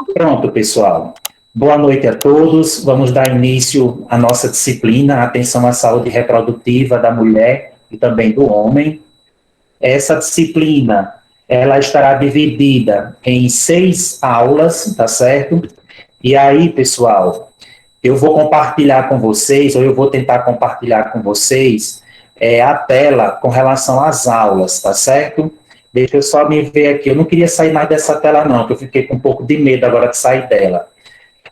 Pronto, pessoal. Boa noite a todos. Vamos dar início à nossa disciplina, Atenção à Saúde Reprodutiva da Mulher e também do Homem. Essa disciplina, ela estará dividida em 6 aulas, tá certo? E aí, pessoal, eu vou compartilhar com vocês, ou eu vou tentar compartilhar com vocês, a tela com relação às aulas, tá certo? Deixa eu só me ver aqui. Eu não queria sair mais dessa tela, não, que eu fiquei com um pouco de medo agora de sair dela.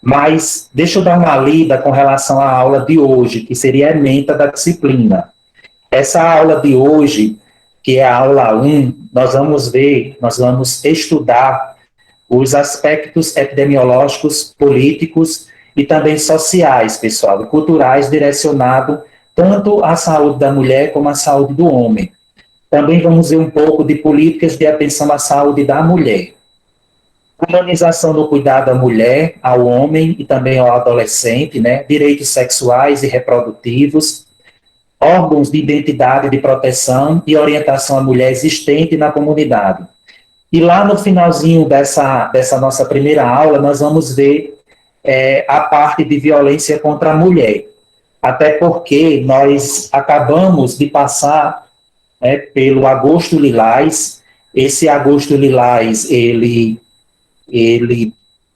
Mas deixa eu dar uma lida com relação à aula de hoje, que seria a ementa da disciplina. Essa aula de hoje, que é a aula 1, nós vamos estudar os aspectos epidemiológicos, políticos e também sociais, pessoal, e culturais, direcionado tanto à saúde da mulher como à saúde do homem. Também vamos ver um pouco de políticas de atenção à saúde da mulher. Humanização do cuidado à mulher, ao homem e também ao adolescente, né? Direitos sexuais e reprodutivos, órgãos de identidade de proteção e orientação à mulher existente na comunidade. E lá no finalzinho dessa nossa primeira aula, nós vamos ver a parte de violência contra a mulher. Até porque nós acabamos de passar pelo Agosto Lilás. Esse Agosto Lilás, ele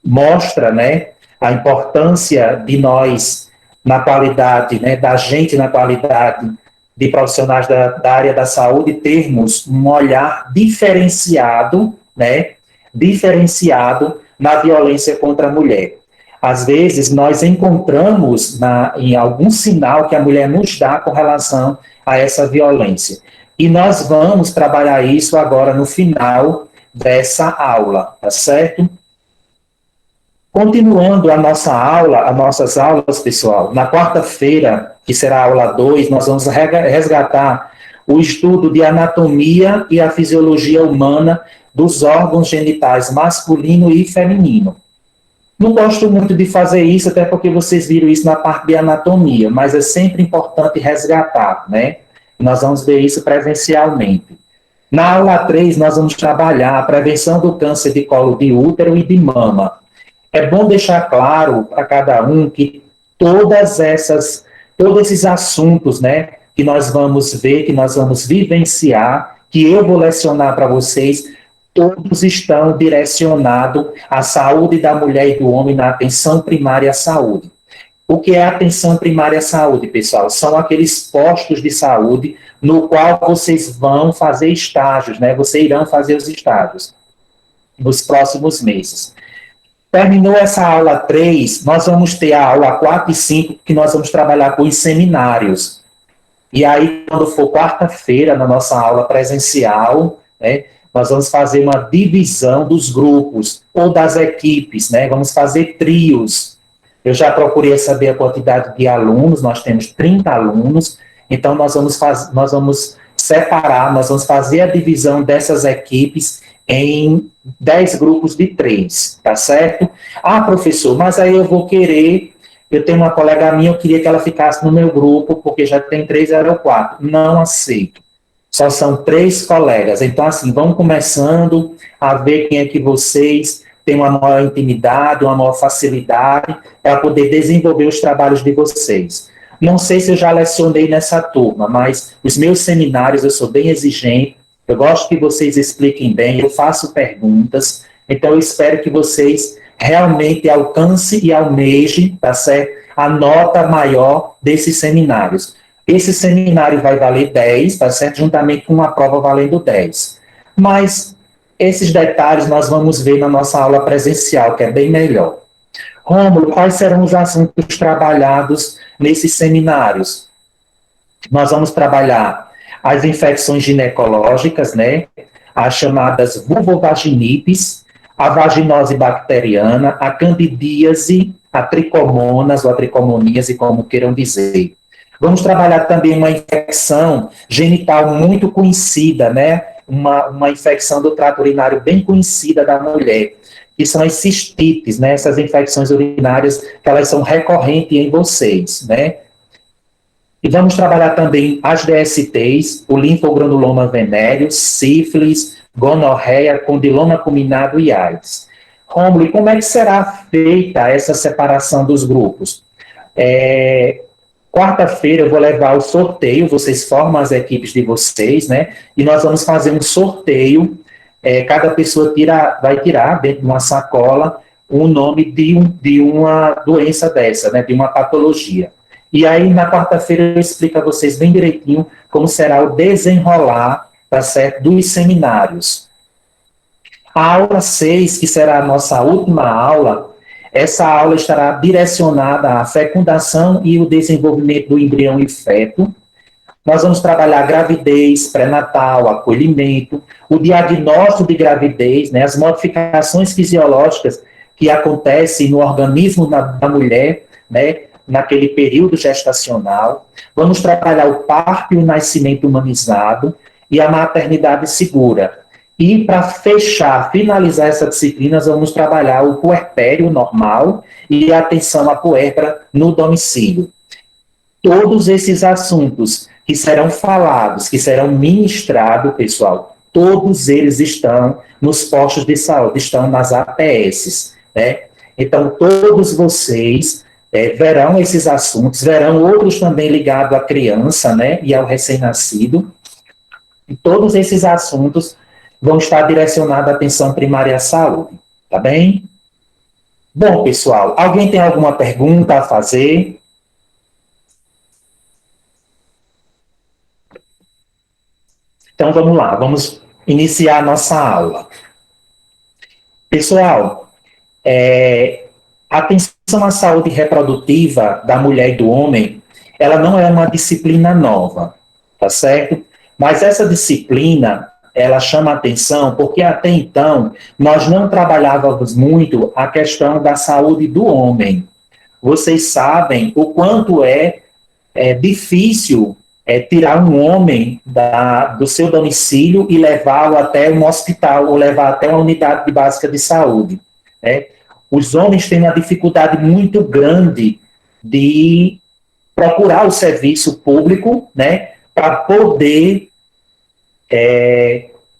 mostra, né, a importância de nós, na qualidade, né, da gente na qualidade de profissionais da área da saúde, termos um olhar diferenciado, né, diferenciado na violência contra a mulher. Às vezes, nós encontramos em algum sinal que a mulher nos dá com relação a essa violência. E nós vamos trabalhar isso agora no final dessa aula, tá certo? Continuando a nossa aula, as nossas aulas, pessoal, na quarta-feira, que será a aula 2, nós vamos resgatar o estudo de anatomia e a fisiologia humana dos órgãos genitais masculino e feminino. Não gosto muito de fazer isso, até porque vocês viram isso na parte de anatomia, mas é sempre importante resgatar, né? Nós vamos ver isso presencialmente. Na aula 3, nós vamos trabalhar a prevenção do câncer de colo de útero e de mama. É bom deixar claro para cada um que todos esses assuntos, né, que nós vamos ver, que nós vamos vivenciar, que eu vou lecionar para vocês, todos estão direcionados à saúde da mulher e do homem na atenção primária à saúde. O que é a atenção primária à saúde, pessoal? São aqueles postos de saúde no qual vocês vão fazer estágios, né? Vocês irão fazer os estágios nos próximos meses. Terminou essa aula 3, nós vamos ter a aula 4 e 5, que nós vamos trabalhar com os seminários. E aí, quando for quarta-feira, na nossa aula presencial, né, nós vamos fazer uma divisão dos grupos ou das equipes, né? Vamos fazer trios. Eu já procurei saber a quantidade de alunos, nós temos 30 alunos, então nós vamos separar, nós vamos fazer a divisão dessas equipes em 10 grupos de 3, tá certo? Ah, professor, mas aí eu tenho uma colega minha, eu queria que ela ficasse no meu grupo, porque já tem 3, era o 4. Não aceito. Só são 3 colegas. Então, assim, vamos começando a ver quem é que vocês têm uma maior intimidade, uma maior facilidade para poder desenvolver os trabalhos de vocês. Não sei se eu já lecionei nessa turma, mas os meus seminários eu sou bem exigente, eu gosto que vocês expliquem bem, eu faço perguntas, então eu espero que vocês realmente alcancem e almejem, tá certo, a nota maior desses seminários. Esse seminário vai valer 10, tá certo, juntamente com uma prova valendo 10. Mas esses detalhes nós vamos ver na nossa aula presencial, que é bem melhor. Rômulo, quais serão os assuntos trabalhados nesses seminários? Nós vamos trabalhar as infecções ginecológicas, né? As chamadas vulvovaginites, a vaginose bacteriana, a candidíase, a tricomonas ou a tricomoníase, como queiram dizer. Vamos trabalhar também uma infecção genital muito conhecida, né? Uma infecção do trato urinário bem conhecida da mulher, que são as cistites, né? Essas infecções urinárias, que elas são recorrentes em vocês, né? E vamos trabalhar também as DSTs, o linfogranuloma venéreo, sífilis, gonorreia, condiloma acuminado e AIDS. Rômulo, e como é que será feita essa separação dos grupos? Quarta-feira eu vou levar o sorteio, vocês formam as equipes de vocês, né? E nós vamos fazer um sorteio. Cada pessoa vai tirar dentro de uma sacola o nome de uma doença dessa, né? De uma patologia. E aí, na quarta-feira, eu explico a vocês bem direitinho como será o desenrolar, tá certo, dos seminários. A aula 6, que será a nossa última aula, essa aula estará direcionada à fecundação e o desenvolvimento do embrião e feto. Nós vamos trabalhar gravidez, pré-natal, acolhimento, o diagnóstico de gravidez, né, as modificações fisiológicas que acontecem no organismo da mulher, né, naquele período gestacional. Vamos trabalhar o parto e o nascimento humanizado e a maternidade segura. E para finalizar essa disciplina, nós vamos trabalhar o puerpério normal e a atenção à puérpera no domicílio. Todos esses assuntos que serão falados, que serão ministrados, pessoal, todos eles estão nos postos de saúde, estão nas APS, né? Então, todos vocês verão esses assuntos, verão outros também ligados à criança, né, e ao recém-nascido, e todos esses assuntos vão estar direcionados à atenção primária à saúde, tá bem? Bom, pessoal, alguém tem alguma pergunta a fazer? Então, vamos lá, vamos iniciar a nossa aula. Pessoal, a atenção à saúde reprodutiva da mulher e do homem, ela não é uma disciplina nova, tá certo? Mas essa disciplina, ela chama atenção porque até então nós não trabalhávamos muito a questão da saúde do homem. Vocês sabem o quanto é difícil tirar um homem do seu domicílio e levá-lo até um hospital ou levar até uma unidade básica de saúde. Né? Os homens têm uma dificuldade muito grande de procurar o serviço público, né, para poder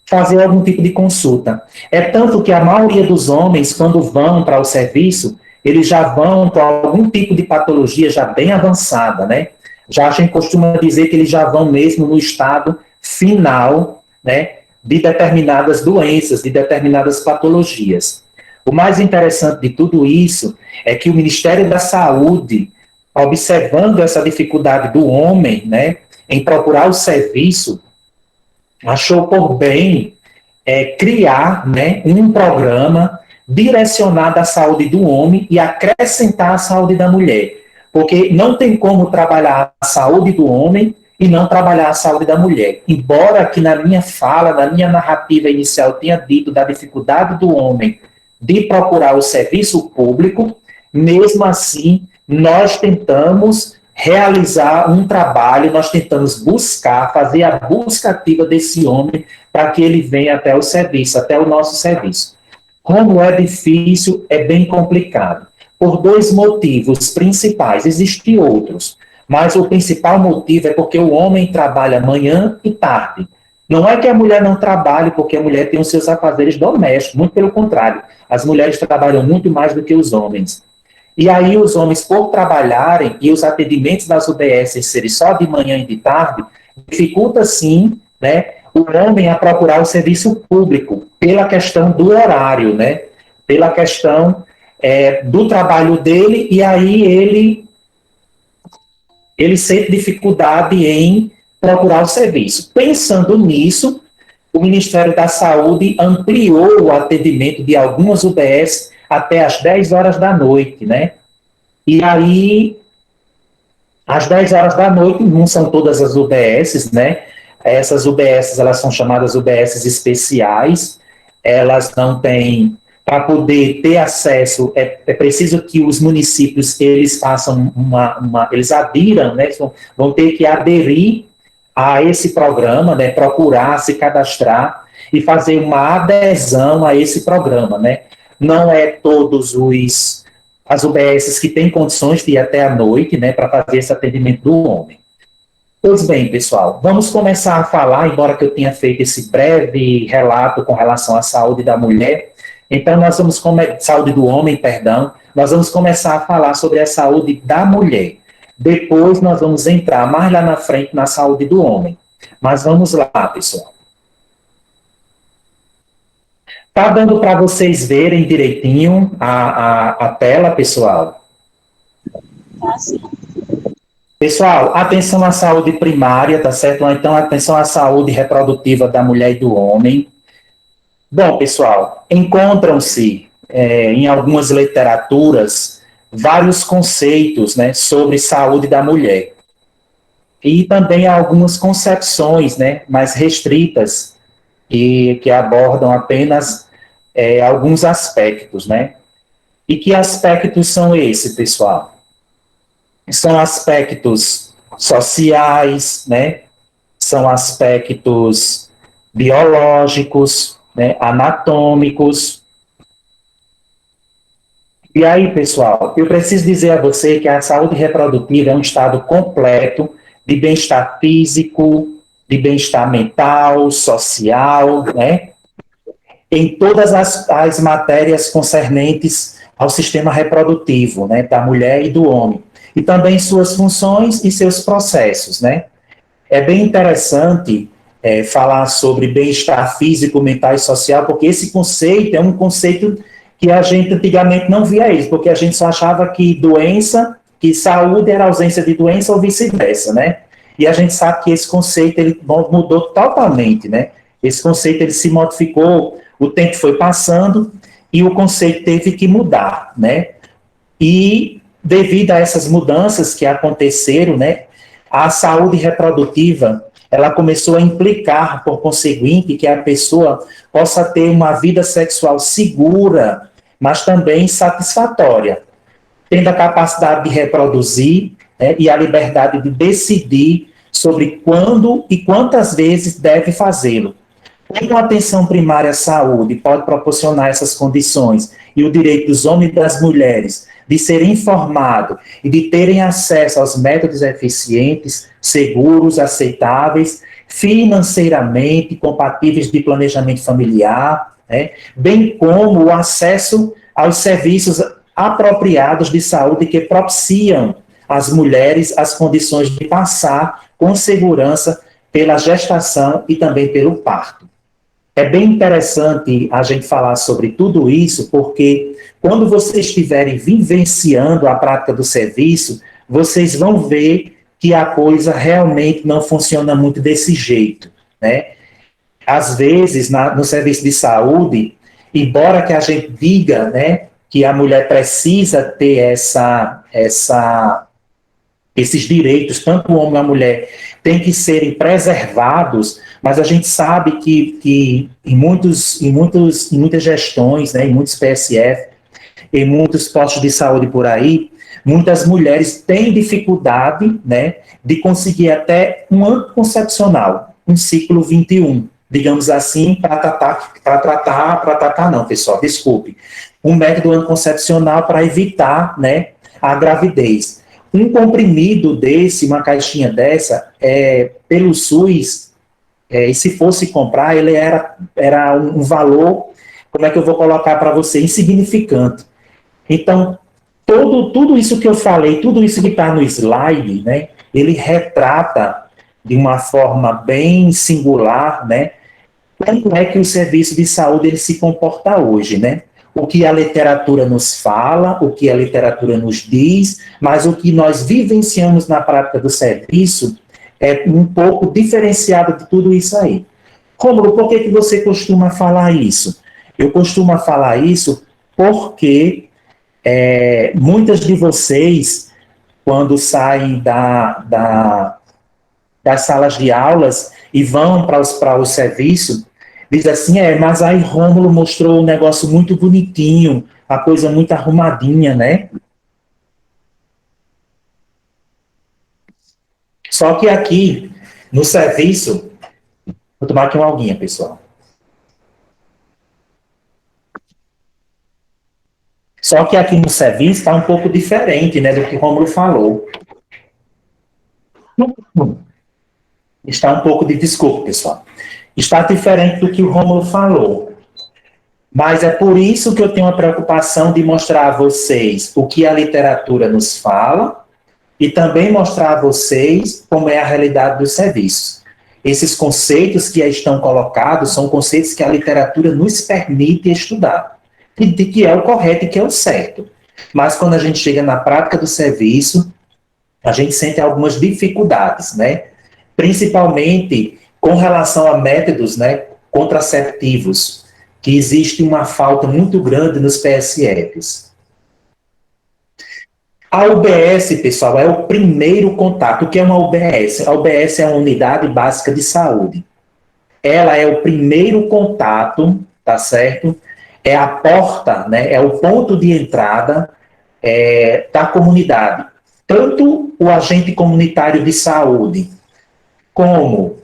fazer algum tipo de consulta. É tanto que a maioria dos homens, quando vão para o serviço, eles já vão com algum tipo de patologia já bem avançada, né? Já a gente costuma dizer que eles já vão mesmo no estado final, né, de determinadas doenças, de determinadas patologias. O mais interessante de tudo isso é que o Ministério da Saúde, observando essa dificuldade do homem, né, em procurar o serviço, achou por bem criar, né, um programa direcionado à saúde do homem e acrescentar a saúde da mulher. Porque não tem como trabalhar a saúde do homem e não trabalhar a saúde da mulher. Embora aqui na minha fala, na minha narrativa inicial, tenha dito da dificuldade do homem de procurar o serviço público, mesmo assim, nós tentamos realizar um trabalho, nós tentamos fazer a busca ativa desse homem para que ele venha até o serviço, até o nosso serviço. Como é difícil, é bem complicado. Por dois motivos principais, existem outros, mas o principal motivo é porque o homem trabalha manhã e tarde. Não é que a mulher não trabalhe porque a mulher tem os seus afazeres domésticos, muito pelo contrário, as mulheres trabalham muito mais do que os homens. E aí os homens, por trabalharem e os atendimentos das UBS serem só de manhã e de tarde, dificulta sim, né, o homem a procurar o serviço público, pela questão do horário, né, pela questão do trabalho dele, e aí ele sente dificuldade em procurar o serviço. Pensando nisso, o Ministério da Saúde ampliou o atendimento de algumas UBS até às 10 horas da noite, né? E aí, às 10 horas da noite, não são todas as UBS, né? Essas UBS, elas são chamadas UBS especiais, elas não têm. Para poder ter acesso, é preciso que os municípios, eles façam eles adiram, né, vão ter que aderir a esse programa, né, procurar se cadastrar e fazer uma adesão a esse programa, né. Não é todos as UBSs que têm condições de ir até a noite, né, para fazer esse atendimento do homem. Pois bem, pessoal, vamos começar a falar, embora que eu tenha feito esse breve relato com relação à saúde da mulher, Então, saúde do homem, perdão, nós vamos começar a falar sobre a saúde da mulher. Depois nós vamos entrar mais lá na frente na saúde do homem. Mas vamos lá, pessoal. Tá dando para vocês verem direitinho a tela, pessoal? Tá sim. Pessoal, atenção à saúde primária, tá certo? Então, atenção à saúde reprodutiva da mulher e do homem. Bom, pessoal, encontram-se em algumas literaturas vários conceitos, né, sobre saúde da mulher. E também há algumas concepções, né, mais restritas que abordam apenas alguns aspectos, né? E que aspectos são esses, pessoal? São aspectos sociais, né? São aspectos biológicos, né? Anatômicos. E aí, pessoal, eu preciso dizer a você que a saúde reprodutiva é um estado completo de bem-estar físico, de bem-estar mental, social, né? Em todas as matérias concernentes ao sistema reprodutivo, né, da mulher e do homem, e também suas funções e seus processos, né. É bem interessante falar sobre bem-estar físico, mental e social, porque esse conceito é um conceito que a gente antigamente não via isso, porque a gente só achava que saúde era ausência de doença ou vice-versa, né? E a gente sabe que esse conceito ele mudou totalmente, né? Esse conceito ele se modificou, o tempo foi passando e o conceito teve que mudar, né? E devido a essas mudanças que aconteceram, né, a saúde reprodutiva, ela começou a implicar, por conseguinte, que a pessoa possa ter uma vida sexual segura, mas também satisfatória, tendo a capacidade de reproduzir, né, e a liberdade de decidir sobre quando e quantas vezes deve fazê-lo. Como a atenção primária à saúde pode proporcionar essas condições e o direito dos homens e das mulheres de serem informados e de terem acesso aos métodos eficientes, seguros, aceitáveis, financeiramente compatíveis de planejamento familiar, né, bem como o acesso aos serviços apropriados de saúde que propiciam às mulheres as condições de passar com segurança pela gestação e também pelo parto. É bem interessante a gente falar sobre tudo isso, porque quando vocês estiverem vivenciando a prática do serviço, vocês vão ver que a coisa realmente não funciona muito desse jeito, né? Às vezes, no serviço de saúde, embora que a gente diga, né, que a mulher precisa ter esses direitos, tanto o homem como a mulher, têm que serem preservados, mas a gente sabe que em muitas gestões, né, em muitos PSF, em muitos postos de saúde por aí, muitas mulheres têm dificuldade, né, de conseguir até um anticoncepcional, um ciclo 21, digamos assim, não, pessoal, desculpe, um método anticoncepcional para evitar, né, a gravidez. Um comprimido desse, uma caixinha dessa, pelo SUS, e se fosse comprar, ele era um valor, como é que eu vou colocar para você, insignificante. Então, tudo isso que eu falei, tudo isso que está no slide, né, ele retrata de uma forma bem singular, né, como é que o serviço de saúde ele se comporta hoje, né? O que a literatura nos fala, o que a literatura nos diz, mas o que nós vivenciamos na prática do serviço é um pouco diferenciado de tudo isso aí. Rômulo, por que você costuma falar isso? Eu costumo falar isso porque muitas de vocês, quando saem das salas de aulas e vão para o serviço, diz assim, mas aí Rômulo mostrou um negócio muito bonitinho, a coisa muito arrumadinha, né? Só que aqui, no serviço, vou tomar aqui uma aguinha, pessoal. Só que aqui no serviço está um pouco diferente, né, do que o Rômulo falou. Está um pouco de desculpa, pessoal. Está diferente do que o Rômulo falou. Mas é por isso que eu tenho a preocupação de mostrar a vocês o que a literatura nos fala e também mostrar a vocês como é a realidade dos serviços. Esses conceitos que aí estão colocados são conceitos que a literatura nos permite estudar, e de que é o correto e que é o certo. Mas quando a gente chega na prática do serviço, a gente sente algumas dificuldades, né? Principalmente com relação a métodos, né, contraceptivos, que existe uma falta muito grande nos PSFs. A UBS, pessoal, é o primeiro contato. O que é uma UBS? A UBS é uma unidade básica de saúde. Ela é o primeiro contato, tá certo? É a porta, né? É o ponto de entrada da comunidade. Tanto o agente comunitário de saúde como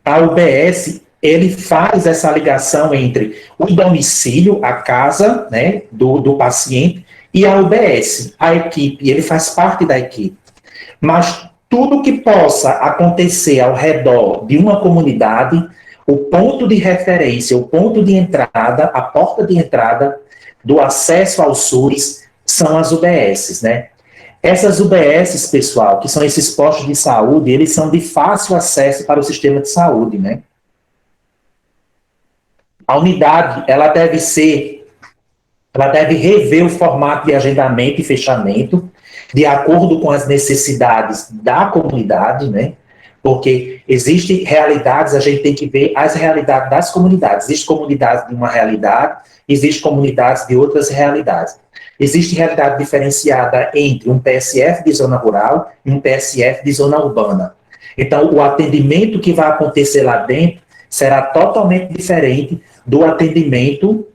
a UBS, ele faz essa ligação entre o domicílio, a casa, né, do paciente, e a UBS, a equipe, ele faz parte da equipe. Mas tudo que possa acontecer ao redor de uma comunidade, o ponto de referência, o ponto de entrada, a porta de entrada do acesso ao SUS são as UBSs, né? Essas UBSs, pessoal, que são esses postos de saúde, eles são de fácil acesso para o sistema de saúde, né? A unidade, ela deve rever o formato de agendamento e fechamento de acordo com as necessidades da comunidade, né? Porque existem realidades, a gente tem que ver as realidades das comunidades. Existe comunidades de uma realidade, existe comunidades de outras realidades. Existe realidade diferenciada entre um PSF de zona rural e um PSF de zona urbana. Então, o atendimento que vai acontecer lá dentro será totalmente diferente do atendimento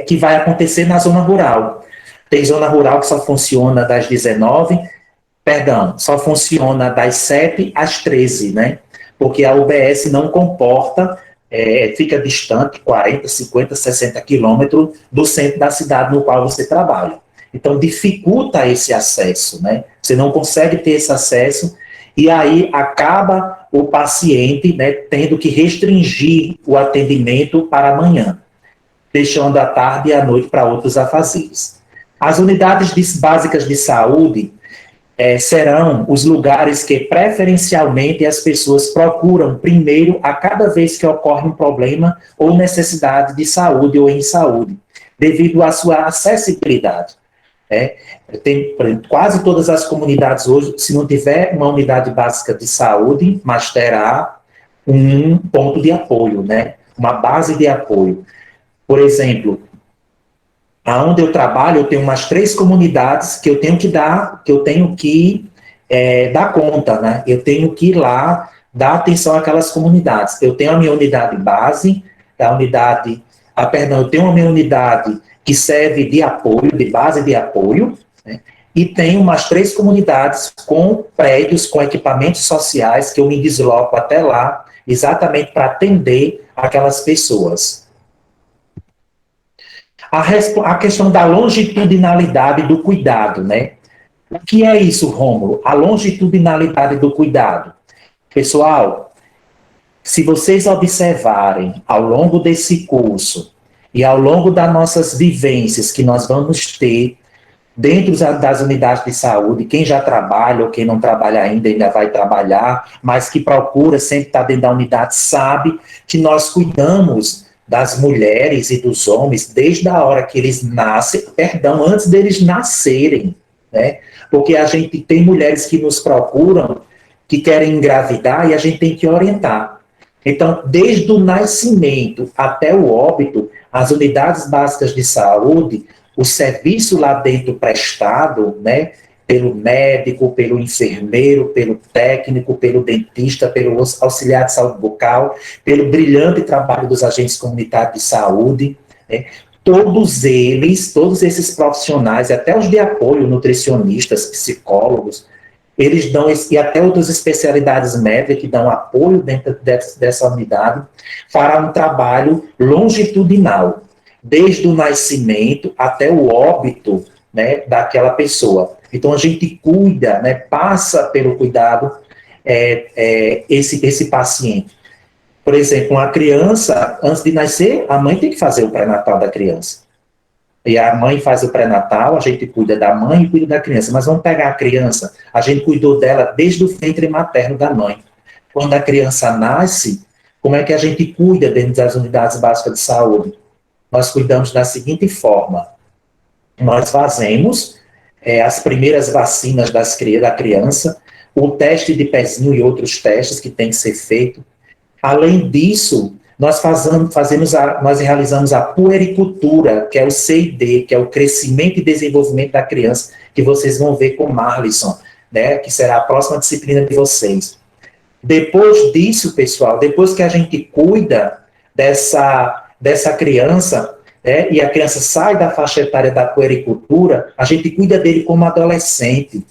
que vai acontecer na zona rural. Tem zona rural que só funciona das 19, só funciona das 7 às 13, né? Porque a UBS não comporta, fica distante, 40, 50, 60 quilômetros do centro da cidade no qual você trabalha. Então, dificulta esse acesso, né? Você não consegue ter esse acesso e aí acaba o paciente, né, tendo que restringir o atendimento para amanhã, deixando a tarde e a noite para outros afazeres. As unidades básicas de saúde serão os lugares que preferencialmente as pessoas procuram primeiro a cada vez que ocorre um problema ou necessidade de saúde ou em saúde, devido à sua acessibilidade. Tem quase todas as comunidades hoje, se não tiver uma unidade básica de saúde, mas terá um ponto de apoio, né? Uma base de apoio. Por exemplo, aonde eu trabalho, eu tenho umas 3 comunidades que eu tenho que dar conta, né? Eu tenho que ir lá dar atenção àquelas comunidades. Eu tenho a minha unidade base, eu tenho a minha unidade que serve de apoio, de base de apoio, né? E tenho umas 3 comunidades com prédios, com equipamentos sociais, que eu me desloco até lá, exatamente para atender aquelas pessoas. A questão da longitudinalidade do cuidado, né? O que é isso, Rômulo? A longitudinalidade do cuidado. Pessoal, se vocês observarem ao longo desse curso e ao longo das nossas vivências que nós vamos ter dentro das unidades de saúde, quem já trabalha ou quem não trabalha ainda vai trabalhar, mas que procura sempre estar dentro da unidade, sabe que nós cuidamos das mulheres e dos homens desde a hora que eles nascem, antes deles nascerem, né? Porque a gente tem mulheres que nos procuram, que querem engravidar, e a gente tem que orientar. Então, desde o nascimento até o óbito, as unidades básicas de saúde, o serviço lá dentro prestado, né, pelo médico, pelo enfermeiro, pelo técnico, pelo dentista, pelo auxiliar de saúde bucal, pelo brilhante trabalho dos agentes comunitários de saúde, né, todos esses profissionais, e até os de apoio, nutricionistas, psicólogos, eles dão, e até outras especialidades médicas que dão apoio dentro dessa unidade, fará um trabalho longitudinal, desde o nascimento até o óbito, né, daquela pessoa. Então, a gente cuida, né, passa pelo cuidado esse paciente. Por exemplo, uma criança, antes de nascer, a mãe tem que fazer o pré-natal da criança. E a mãe faz o pré-natal, a gente cuida da mãe e cuida da criança. Mas vamos pegar a criança, a gente cuidou dela desde o ventre materno da mãe. Quando a criança nasce, como é que a gente cuida dentro das unidades básicas de saúde? Nós cuidamos da seguinte forma: nós fazemos as primeiras vacinas da criança, o teste de pezinho e outros testes que tem que ser feito. Além disso, nós realizamos a puericultura, que é o CID, que é o crescimento e desenvolvimento da criança, que vocês vão ver com o Marlisson, né, que será a próxima disciplina de vocês. Depois disso, pessoal, depois que a gente cuida dessa criança, e a criança sai da faixa etária da puericultura, a gente cuida dele como adolescente,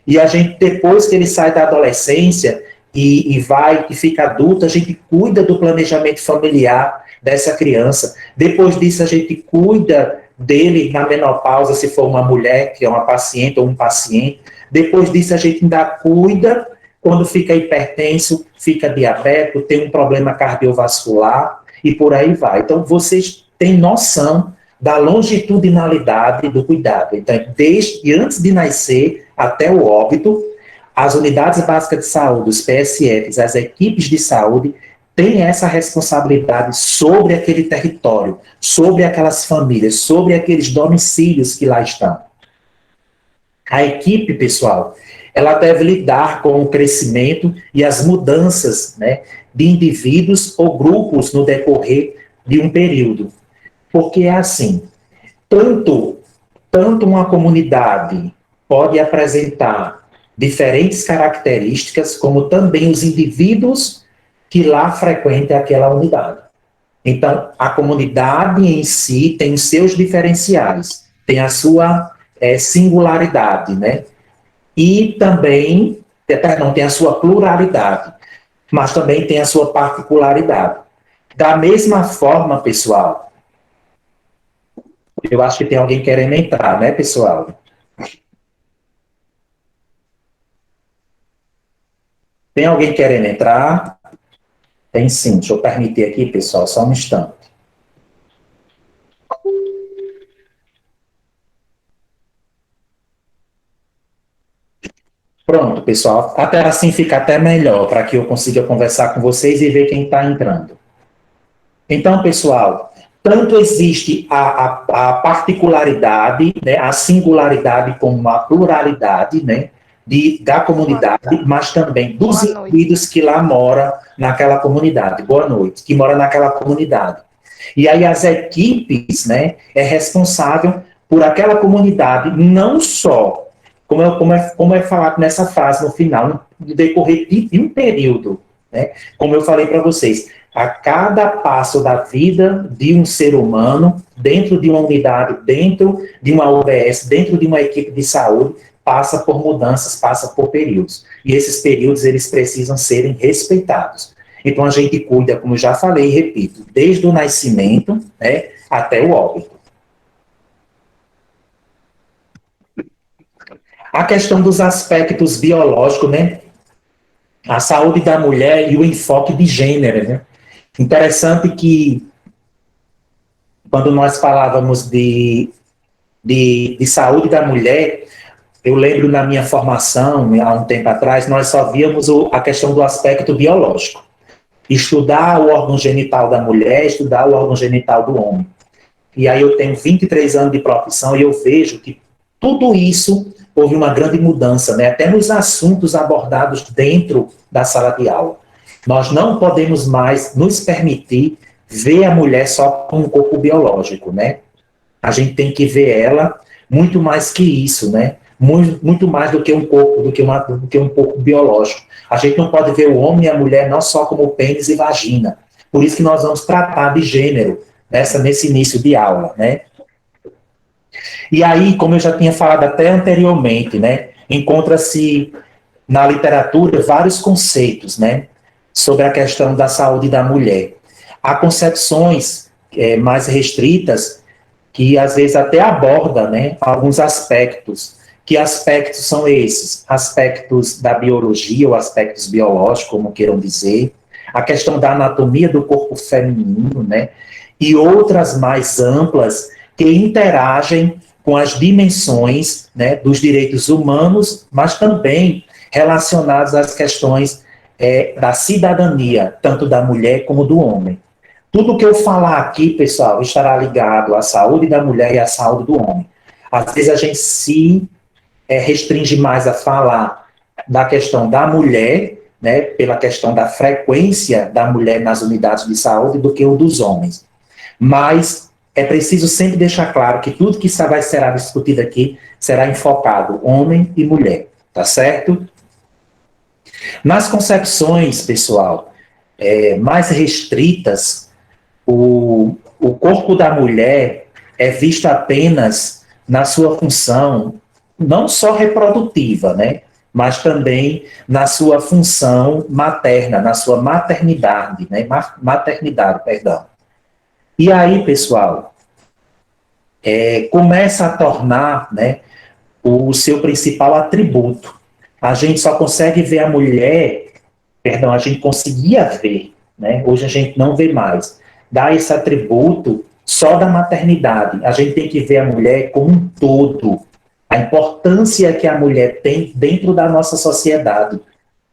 e a gente, depois que ele sai da adolescência e fica adulto, a gente cuida do planejamento familiar dessa criança. Depois disso, a gente cuida dele na menopausa, se for uma mulher, que é uma paciente ou um paciente. Depois disso, a gente ainda cuida quando fica hipertenso, fica diabético, tem um problema cardiovascular e por aí vai. Então, vocês têm noção da longitudinalidade do cuidado. Então, desde antes de nascer até o óbito, as unidades básicas de saúde, os PSFs, as equipes de saúde, têm essa responsabilidade sobre aquele território, sobre aquelas famílias, sobre aqueles domicílios que lá estão. A equipe, pessoal, ela deve lidar com o crescimento e as mudanças, né, de indivíduos ou grupos no decorrer de um período. Porque é assim, tanto uma comunidade pode apresentar diferentes características, como também os indivíduos que lá frequentam aquela unidade. Então, a comunidade em si tem os seus diferenciais, tem a sua singularidade, né? E também, tem a sua pluralidade, mas também tem a sua particularidade. Da mesma forma, pessoal, eu acho que tem alguém querendo entrar, né, pessoal? Tem alguém querendo entrar? Tem sim, deixa eu permitir aqui, pessoal, só um instante. Pronto, pessoal, até assim fica até melhor, para que eu consiga conversar com vocês e ver quem está entrando. Então, pessoal, tanto existe a particularidade, né, a singularidade como a pluralidade, né, da comunidade, mas também dos indivíduos que lá moram naquela comunidade. Boa noite, que mora naquela comunidade. E aí as equipes, né, é responsável por aquela comunidade, não só, como é falado nessa frase no final, no decorrer de um período, né, como eu falei para vocês, a cada passo da vida de um ser humano, dentro de uma unidade, dentro de uma UBS, dentro de uma equipe de saúde, passa por mudanças, passa por períodos. E esses períodos, eles precisam serem respeitados. Então, a gente cuida, como eu já falei e repito, desde o nascimento, né, até o óbito. A questão dos aspectos biológicos, né, a saúde da mulher e o enfoque de gênero, né. Interessante que, quando nós falávamos de saúde da mulher, eu lembro na minha formação, há um tempo atrás, nós só víamos a questão do aspecto biológico. Estudar o órgão genital da mulher, estudar o órgão genital do homem. E aí eu tenho 23 anos de profissão e eu vejo que tudo isso houve uma grande mudança, né? Até nos assuntos abordados dentro da sala de aula. Nós não podemos mais nos permitir ver a mulher só com um corpo biológico, né? A gente tem que ver ela muito mais que isso, né? Muito mais do que um corpo, do que um corpo biológico. A gente não pode ver o homem e a mulher não só como pênis e vagina. Por isso que nós vamos tratar de gênero nesse início de aula, né? E aí, como eu já tinha falado até anteriormente, né, encontra-se na literatura vários conceitos, né, sobre a questão da saúde da mulher. Há concepções mais restritas que às vezes até aborda, né, alguns aspectos. Que aspectos são esses? Aspectos da biologia ou aspectos biológicos, como queiram dizer. a questão da anatomia do corpo feminino, né, e outras mais amplas que interagem com as dimensões, né, dos direitos humanos, mas também relacionados às questões da cidadania, tanto da mulher como do homem. Tudo que eu falar aqui, pessoal, estará ligado à saúde da mulher e à saúde do homem. Às vezes a gente se restringe mais a falar da questão da mulher, né, pela questão da frequência da mulher nas unidades de saúde, do que o dos homens. Mas é preciso sempre deixar claro que tudo que será discutido aqui será enfocado homem e mulher, tá certo? Nas concepções, pessoal, mais restritas, o corpo da mulher é visto apenas na sua função, não só reprodutiva, né, mas também na sua função materna, na sua maternidade, né, maternidade, perdão. E aí, pessoal, começa a tornar, né, o seu principal atributo. A gente só consegue ver a mulher, perdão, a gente conseguia ver, né, hoje a gente não vê mais, dar esse atributo só da maternidade. A gente tem que ver a mulher como um todo, a importância que a mulher tem dentro da nossa sociedade,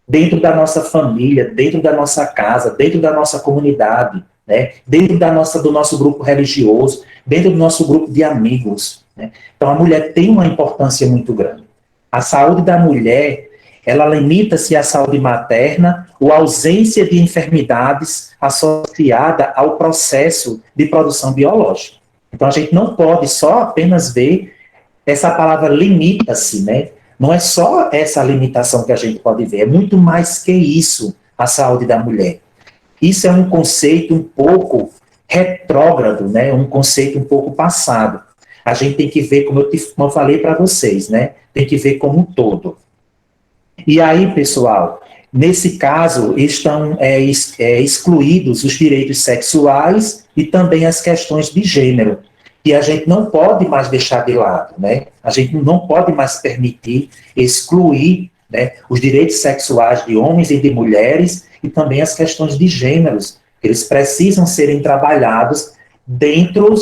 dentro da nossa família, dentro da nossa casa, dentro da nossa comunidade, né? Dentro do nosso grupo religioso, dentro do nosso grupo de amigos. Né? Então, a mulher tem uma importância muito grande. A saúde da mulher, ela limita-se à saúde materna ou à ausência de enfermidades associada ao processo de produção biológica. Então, a gente não pode só apenas ver essa palavra limita-se, né? Não é só essa limitação que a gente pode ver, é muito mais que isso, a saúde da mulher. Isso é um conceito um pouco retrógrado, né? Um conceito um pouco passado. A gente tem que ver, como eu falei para vocês, né? Tem que ver como um todo. E aí, pessoal, nesse caso, estão excluídos os direitos sexuais e também as questões de gênero, que a gente não pode mais deixar de lado, né? A gente não pode mais permitir excluir, né, os direitos sexuais de homens e de mulheres e também as questões de gêneros. Eles precisam serem trabalhados dentro,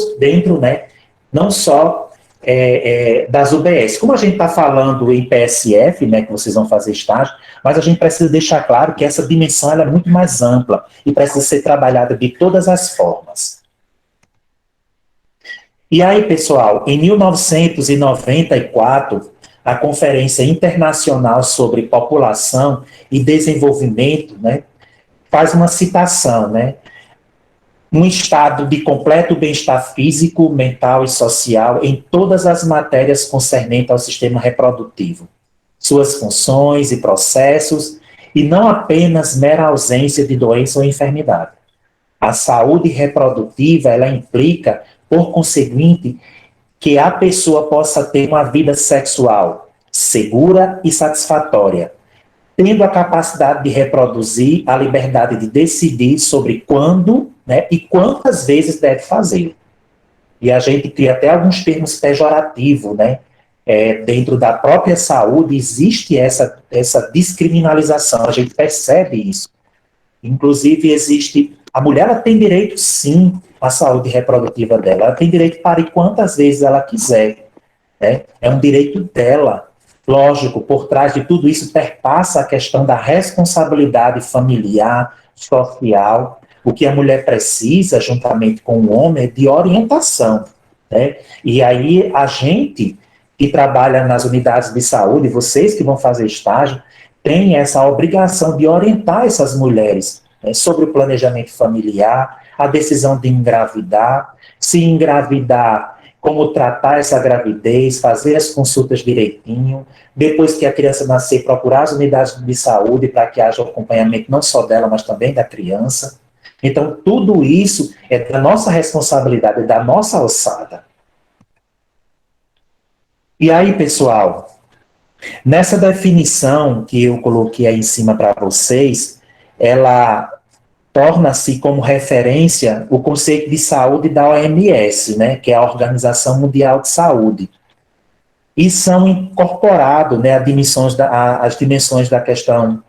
né, não só das UBS. Como a gente está falando em PSF, né, que vocês vão fazer estágio, mas a gente precisa deixar claro que essa dimensão ela é muito mais ampla e precisa ser trabalhada de todas as formas. E aí, pessoal, em 1994, a Conferência Internacional sobre População e Desenvolvimento, né, faz uma citação, né, um estado de completo bem-estar físico, mental e social em todas as matérias concernentes ao sistema reprodutivo, suas funções e processos, e não apenas mera ausência de doença ou enfermidade. A saúde reprodutiva, ela implica, por conseguinte, que a pessoa possa ter uma vida sexual segura e satisfatória, tendo a capacidade de reproduzir, a liberdade de decidir sobre quando, né, e quantas vezes deve fazer. E a gente cria até alguns termos pejorativos, né? Dentro da própria saúde existe essa descriminalização, a gente percebe isso. Inclusive existe, a mulher ela tem direito sim à saúde reprodutiva dela, ela tem direito de parir quantas vezes ela quiser, né? É um direito dela. Lógico, por trás de tudo isso perpassa a questão da responsabilidade familiar, social. O que a mulher precisa, juntamente com o homem, é de orientação, né? E aí a gente que trabalha nas unidades de saúde, vocês que vão fazer estágio, tem essa obrigação de orientar essas mulheres, né, sobre o planejamento familiar, a decisão de engravidar, se engravidar, como tratar essa gravidez, fazer as consultas direitinho, depois que a criança nascer, procurar as unidades de saúde para que haja o acompanhamento não só dela, mas também da criança. Então, tudo isso é da nossa responsabilidade, é da nossa alçada. E aí, pessoal, nessa definição que eu coloquei aí em cima para vocês, ela torna-se como referência o conceito de saúde da OMS, né, que é a Organização Mundial de Saúde. E são incorporados, né, as dimensões da questão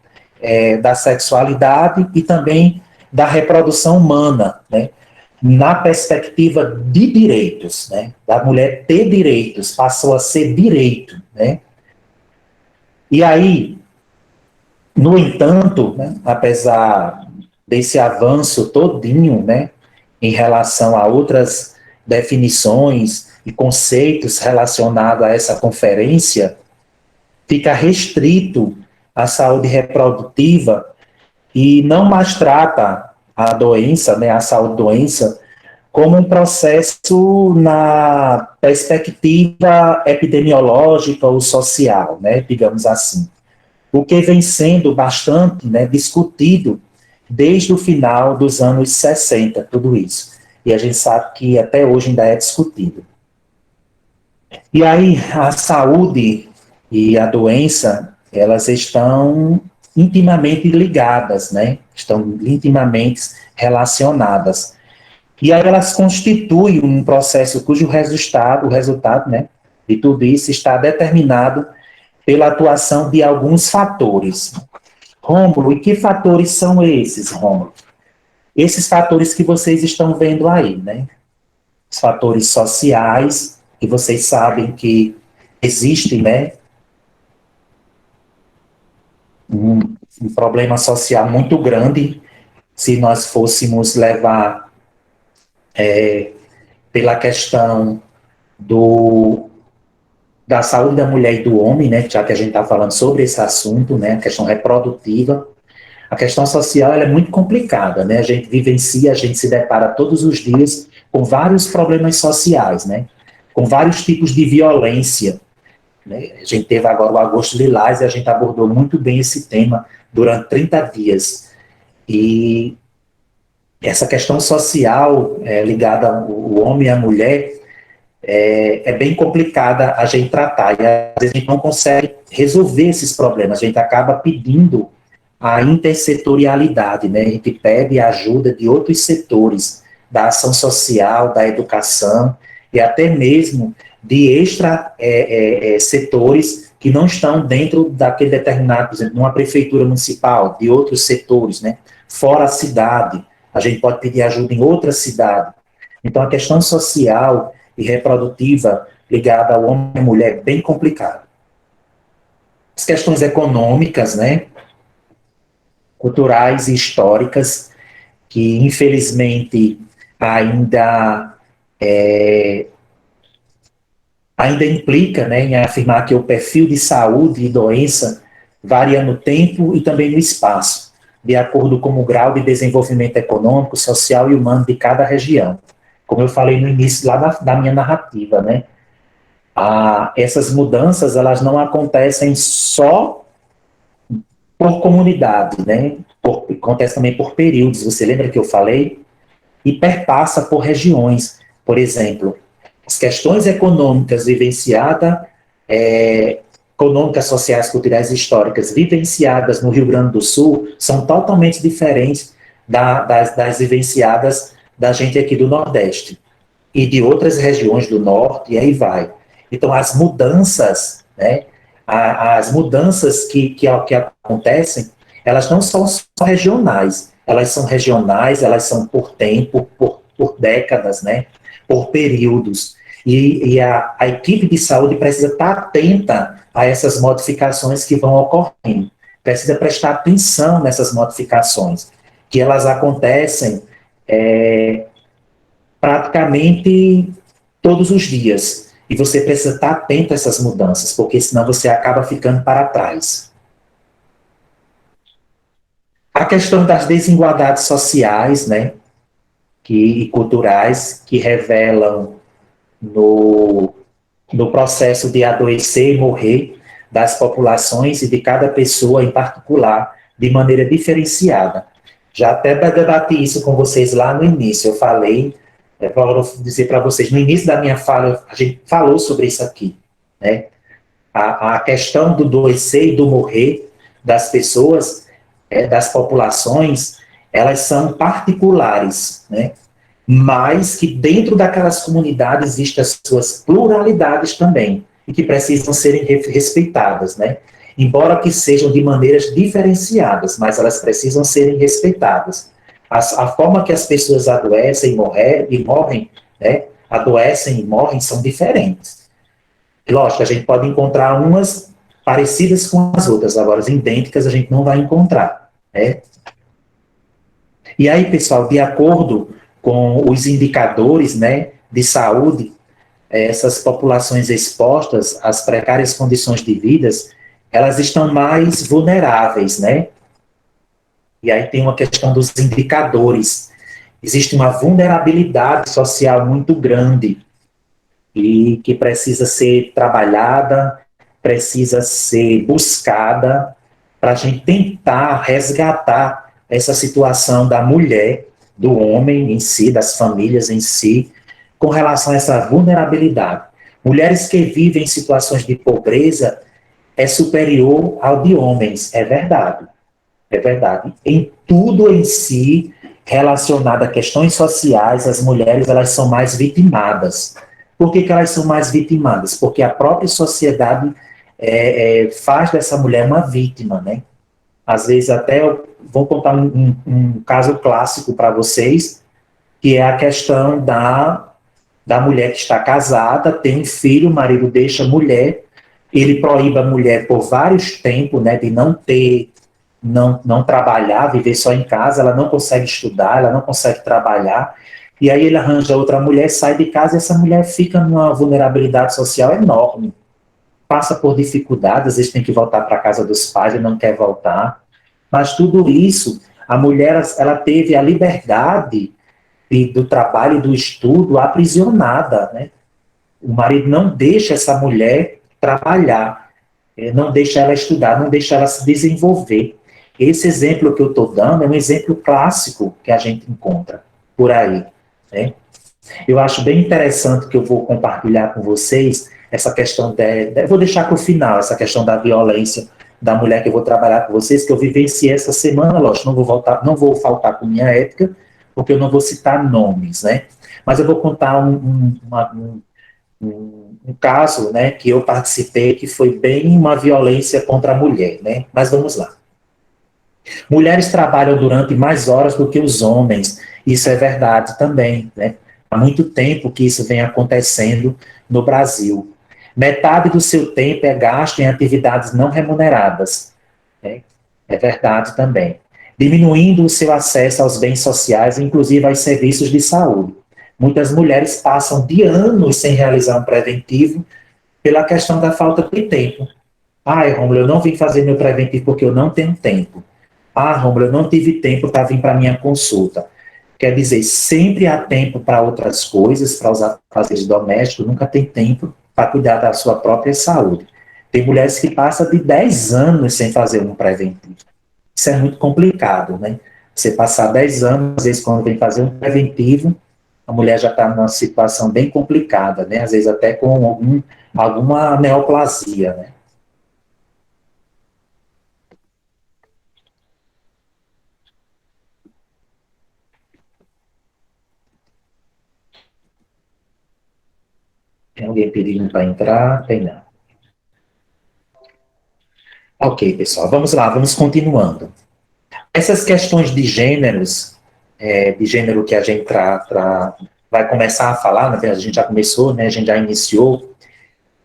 da sexualidade e também da reprodução humana, né? Na perspectiva de direitos, né? Da mulher ter direitos, passou a ser direito, né? E aí, no entanto, né, apesar desse avanço todinho, né, em relação a outras definições e conceitos relacionados a essa conferência, fica restrito à saúde reprodutiva e não mais trata a doença, né, a saúde-doença, como um processo na perspectiva epidemiológica ou social, né, digamos assim. O que vem sendo bastante, né, discutido desde o final dos anos 60, tudo isso. E a gente sabe que até hoje ainda é discutido. E aí, a saúde e a doença, elas estão intimamente ligadas, né? Estão intimamente relacionadas. E aí elas constituem um processo cujo o resultado, né, de tudo isso está determinado pela atuação de alguns fatores. Rômulo, e que fatores são esses, Rômulo? Esses fatores que vocês estão vendo aí, né? Os fatores sociais, que vocês sabem que existe, né, um problema social muito grande, se nós fôssemos levar pela questão da saúde da mulher e do homem, né, já que a gente está falando sobre esse assunto, né, a questão reprodutiva. A questão social ela é muito complicada, né, a gente vivencia, a gente se depara todos os dias com vários problemas sociais, né, com vários tipos de violência, né. A gente teve agora o Agosto Lilás e a gente abordou muito bem esse tema durante 30 dias, e essa questão social ligada ao homem e à mulher é bem complicada a gente tratar, e às vezes a gente não consegue resolver esses problemas, a gente acaba pedindo a intersetorialidade, né? A gente pede a ajuda de outros setores, da ação social, da educação, e até mesmo de extra setores que não estão dentro daquele determinado, por exemplo, numa prefeitura municipal, de outros setores, né? Fora a cidade, a gente pode pedir ajuda em outra cidade. Então, a questão social e reprodutiva ligada ao homem e à mulher é bem complicada. As questões econômicas, né, culturais e históricas, que infelizmente ainda implica, né, em afirmar que o perfil de saúde e doença varia no tempo e também no espaço, de acordo com o grau de desenvolvimento econômico, social e humano de cada região. Como eu falei no início lá da minha narrativa, né, essas mudanças elas não acontecem só por comunidade, né, acontece também por períodos. Você lembra que eu falei? E perpassa por regiões. Por exemplo, as questões econômicas vivenciadas, econômicas, sociais, culturais e históricas vivenciadas no Rio Grande do Sul são totalmente diferentes das vivenciadas da gente aqui do Nordeste e de outras regiões do Norte, e aí vai. Então, as mudanças, né, as mudanças que acontecem, elas não são só regionais, elas são por tempo, por décadas, né, por períodos. E a equipe de saúde precisa estar atenta a essas modificações que vão ocorrendo, precisa prestar atenção nessas modificações, que elas acontecem praticamente todos os dias. E você precisa estar atento a essas mudanças, porque senão você acaba ficando para trás. A questão das desigualdades sociais, né, e culturais, que revelam no processo de adoecer e morrer das populações e de cada pessoa em particular, de maneira diferenciada. Já até debati isso com vocês lá no início, eu falei, vou dizer para vocês, no início da minha fala, a gente falou sobre isso aqui, né? A questão do adoecer e do morrer das pessoas, das populações, elas são particulares, né? Mas que dentro daquelas comunidades existem as suas pluralidades também, e que precisam serem respeitadas, né? embora que sejam de maneiras diferenciadas, mas elas precisam serem respeitadas. A forma que as pessoas adoecem e morrem, né, adoecem e morrem são diferentes. Lógico, a gente pode encontrar umas parecidas com as outras, agora as idênticas a gente não vai encontrar, né? E aí, pessoal, de acordo com os indicadores, né, de saúde, essas populações expostas às precárias condições de vida, elas estão mais vulneráveis, né? E aí tem uma questão dos indicadores. Existe uma vulnerabilidade social muito grande e que precisa ser trabalhada, precisa ser buscada para a gente tentar resgatar essa situação da mulher, do homem em si, das famílias em si, com relação a essa vulnerabilidade. Mulheres que vivem em situações de pobreza é superior ao de homens, é verdade. É verdade. Em tudo em si relacionado a questões sociais, as mulheres elas são mais vitimadas. Por que elas são mais vitimadas? Porque a própria sociedade faz dessa mulher uma vítima, né? Às vezes até eu vou contar um caso clássico para vocês, que é a questão da mulher que está casada, tem um filho, o marido deixa a mulher, ele proíbe a mulher por vários tempos, né, de não trabalhar, viver só em casa, ela não consegue estudar, ela não consegue trabalhar, e aí ele arranja outra mulher, sai de casa, e essa mulher fica numa vulnerabilidade social enorme, passa por dificuldades, às vezes tem que voltar para a casa dos pais e não quer voltar, mas tudo isso, a mulher, ela teve a liberdade do trabalho e do estudo aprisionada, né? O marido não deixa essa mulher trabalhar, não deixa ela estudar, não deixa ela se desenvolver. Esse exemplo que eu estou dando é um exemplo clássico que a gente encontra por aí, né? Eu acho bem interessante que eu vou compartilhar com vocês essa questão eu vou deixar para o final, essa questão da violência da mulher que eu vou trabalhar com vocês, que eu vivenciei essa semana, lógico, não vou faltar com minha ética, porque eu não vou citar nomes, né? Mas eu vou contar um caso, né, que eu participei, que foi bem uma violência contra a mulher, né? Mas vamos lá. Mulheres trabalham durante mais horas do que os homens, isso é verdade também, né? Há muito tempo que isso vem acontecendo no Brasil. Metade do seu tempo é gasto em atividades não remuneradas, né? É verdade também. Diminuindo o seu acesso aos bens sociais, inclusive aos serviços de saúde. Muitas mulheres passam de anos sem realizar um preventivo pela questão da falta de tempo. Ai, Rômulo, eu não vim fazer meu preventivo porque eu não tenho tempo. Ah, Rômulo, eu não tive tempo para vir para minha consulta. Quer dizer, sempre há tempo para outras coisas, para os afazeres domésticos, nunca tem tempo para cuidar da sua própria saúde. Tem mulheres que passam de 10 anos sem fazer um preventivo. Isso é muito complicado, né? Você passar 10 anos, às vezes, quando vem fazer um preventivo, a mulher já está numa situação bem complicada, né? Às vezes até com alguma neoplasia, né? Tem alguém pedindo para entrar? Tem não. Ok, pessoal, vamos lá, vamos continuando. Essas questões de gêneros, de gênero que a gente vai começar a falar, né, a gente já começou, né, a gente já iniciou,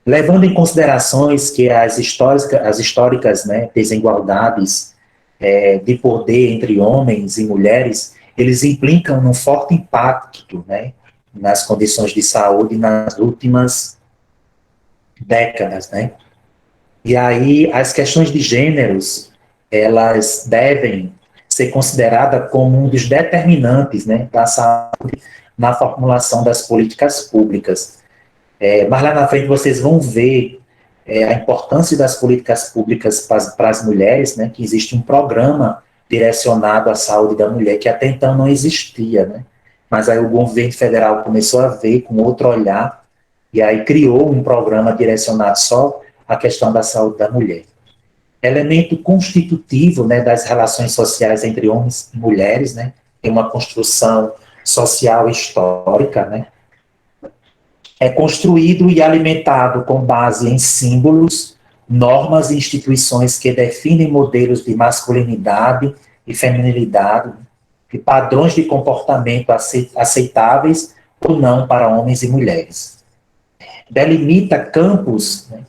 levando em considerações que as históricas, né, desigualdades de poder entre homens e mulheres, eles implicam num forte impacto, né, nas condições de saúde nas últimas décadas, né? E aí as questões de gêneros, elas devem ser consideradas como um dos determinantes, né, da saúde na formulação das políticas públicas. Mas lá na frente vocês vão ver a importância das políticas públicas para as mulheres, né, que existe um programa direcionado à saúde da mulher, que até então não existia, né? Mas aí o governo federal começou a ver com outro olhar, e aí criou um programa direcionado só à questão da saúde da mulher. Elemento constitutivo, né, das relações sociais entre homens e mulheres, né? Tem uma construção social histórica, né? É construído e alimentado com base em símbolos, normas e instituições que definem modelos de masculinidade e feminilidade, e padrões de comportamento aceitáveis ou não para homens e mulheres. Delimita campos, né,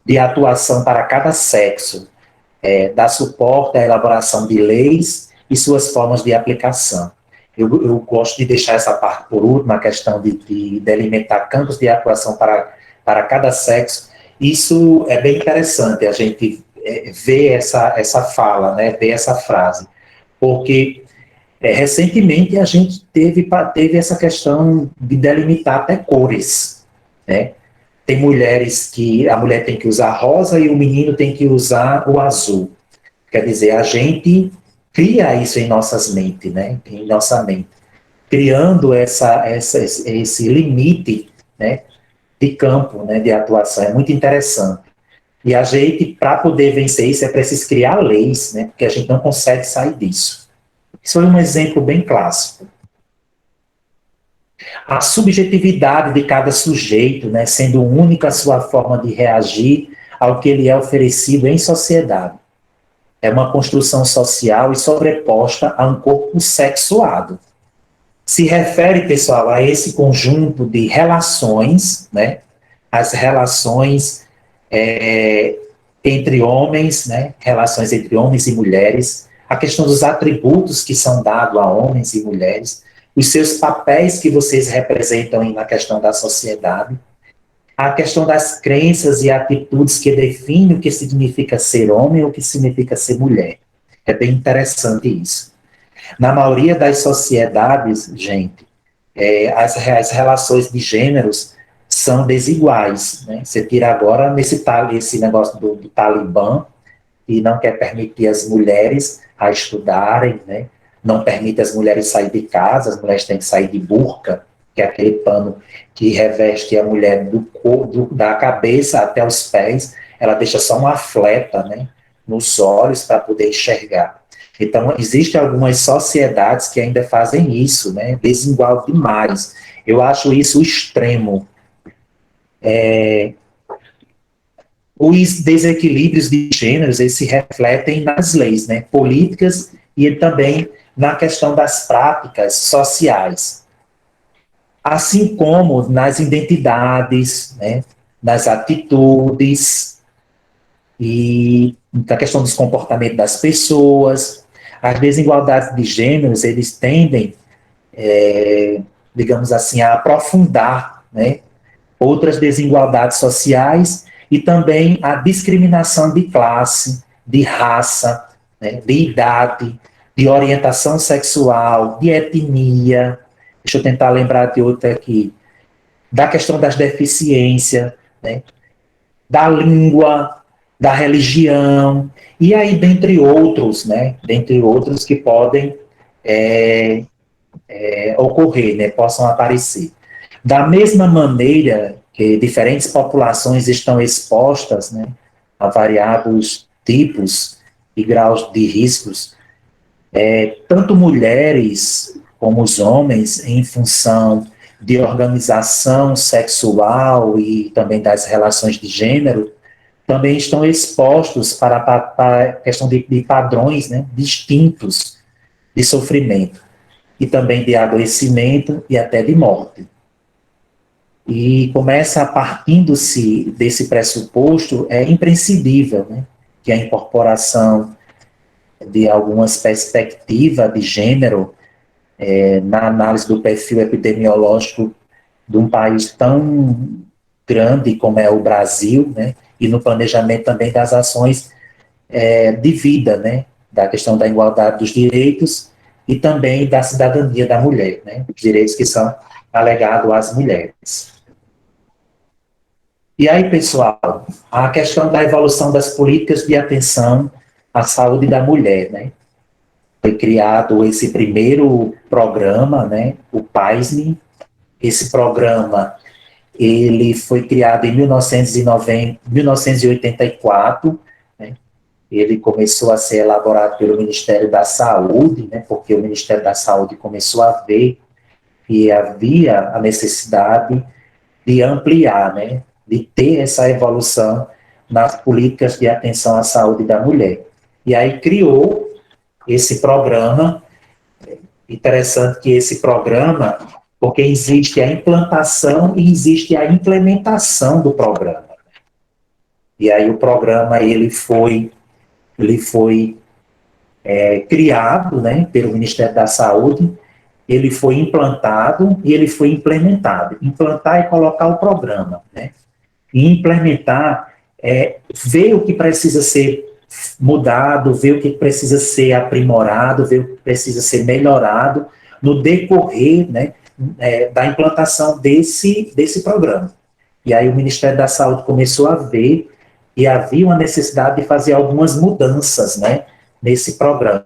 de atuação para cada sexo, dá suporte à elaboração de leis e suas formas de aplicação. Eu gosto de deixar essa parte por último, a questão de delimitar campos de atuação para cada sexo. Isso é bem interessante, a gente ver essa fala, né, ver essa frase, porque recentemente a gente teve essa questão de delimitar até cores, né? Tem mulheres que a mulher tem que usar rosa e o menino tem que usar o azul. Quer dizer, a gente cria isso em nossas mentes, né? Em nossa mente, criando esse limite, né, de campo, né, de atuação. É muito interessante. E a gente, para poder vencer isso, é preciso criar leis, né? Porque a gente não consegue sair disso. Isso foi um exemplo bem clássico. A subjetividade de cada sujeito, né, sendo única a sua forma de reagir ao que lhe é oferecido em sociedade. É uma construção social e sobreposta a um corpo sexuado. Se refere, pessoal, a esse conjunto de relações, né, as relações entre homens, né, relações entre homens e mulheres, a questão dos atributos que são dados a homens e mulheres, os seus papéis que vocês representam na questão da sociedade, a questão das crenças e atitudes que definem o que significa ser homem ou o que significa ser mulher. É bem interessante isso. Na maioria das sociedades, gente, as relações de gêneros são desiguais, né? Você tira agora esse negócio do Talibã, e não quer permitir as mulheres a estudarem, né? Não permite as mulheres sair de casa, as mulheres têm que sair de burca, que é aquele pano que reveste a mulher da cabeça até os pés, ela deixa só uma fleta, né, nos olhos para poder enxergar. Então, existem algumas sociedades que ainda fazem isso, né, desigual demais. Eu acho isso o extremo. Os desequilíbrios de gêneros, eles se refletem nas leis, né, políticas e também na questão das práticas sociais, assim como nas identidades, né, nas atitudes e na questão dos comportamentos das pessoas. As desigualdades de gêneros, eles tendem, digamos assim, a aprofundar, né, outras desigualdades sociais e também a discriminação de classe, de raça, né, de idade, de orientação sexual, de etnia. Deixa eu tentar lembrar de outra aqui. Da questão das deficiências, né, da língua, da religião, e aí dentre outros, né, dentre outros que podem ocorrer, né, possam aparecer. Da mesma maneira que diferentes populações estão expostas, né, a variados tipos e graus de riscos, tanto mulheres como os homens, em função de organização sexual e também das relações de gênero, também estão expostos para a questão de padrões, né, distintos de sofrimento e também de adoecimento e até de morte. E começa partindo-se desse pressuposto, é imprescindível, né, que a incorporação de algumas perspectivas de gênero na análise do perfil epidemiológico de um país tão grande como é o Brasil, né, e no planejamento também das ações de vida, né, da questão da igualdade dos direitos e também da cidadania da mulher, né, os direitos que são alegados às mulheres. E aí, pessoal, a questão da evolução das políticas de atenção à saúde da mulher, né? Foi criado esse primeiro programa, né, o PAISME. Esse programa, ele foi criado em 1984, né? Ele começou a ser elaborado pelo Ministério da Saúde, né, porque o Ministério da Saúde começou a ver que havia a necessidade de ampliar, né, de ter essa evolução nas políticas de atenção à saúde da mulher. E aí criou esse programa. Interessante que esse programa, porque existe a implantação e existe a implementação do programa. E aí o programa ele foi criado, né, pelo Ministério da Saúde, ele foi implantado e ele foi implementado. Implantar é colocar o programa, né? E implementar é ver o que precisa ser mudado, ver o que precisa ser aprimorado, ver o que precisa ser melhorado no decorrer, né, da implantação desse programa. E aí o Ministério da Saúde começou a ver e havia uma necessidade de fazer algumas mudanças, né, nesse programa.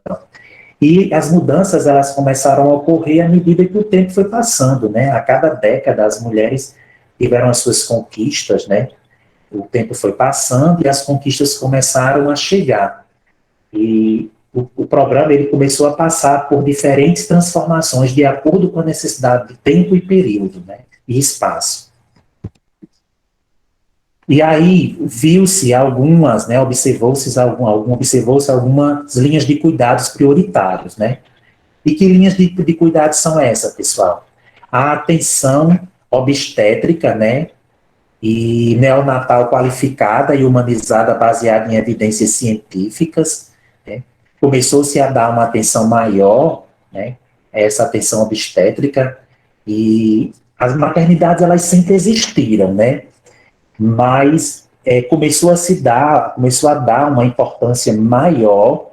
E as mudanças, elas começaram a ocorrer à medida que o tempo foi passando, né? A cada década as mulheres tiveram as suas conquistas, né? O tempo foi passando e as conquistas começaram a chegar. E o programa ele começou a passar por diferentes transformações de acordo com a necessidade de tempo e período, né? E espaço. E aí viu-se algumas, né, observou-se algumas linhas de cuidados prioritários, né? E que linhas de cuidados são essas, pessoal? A atenção obstétrica, né, e neonatal qualificada e humanizada baseada em evidências científicas, né? Começou-se a dar uma atenção maior, né, a essa atenção obstétrica, e as maternidades, elas sempre existiram, né? Mas começou a dar uma importância maior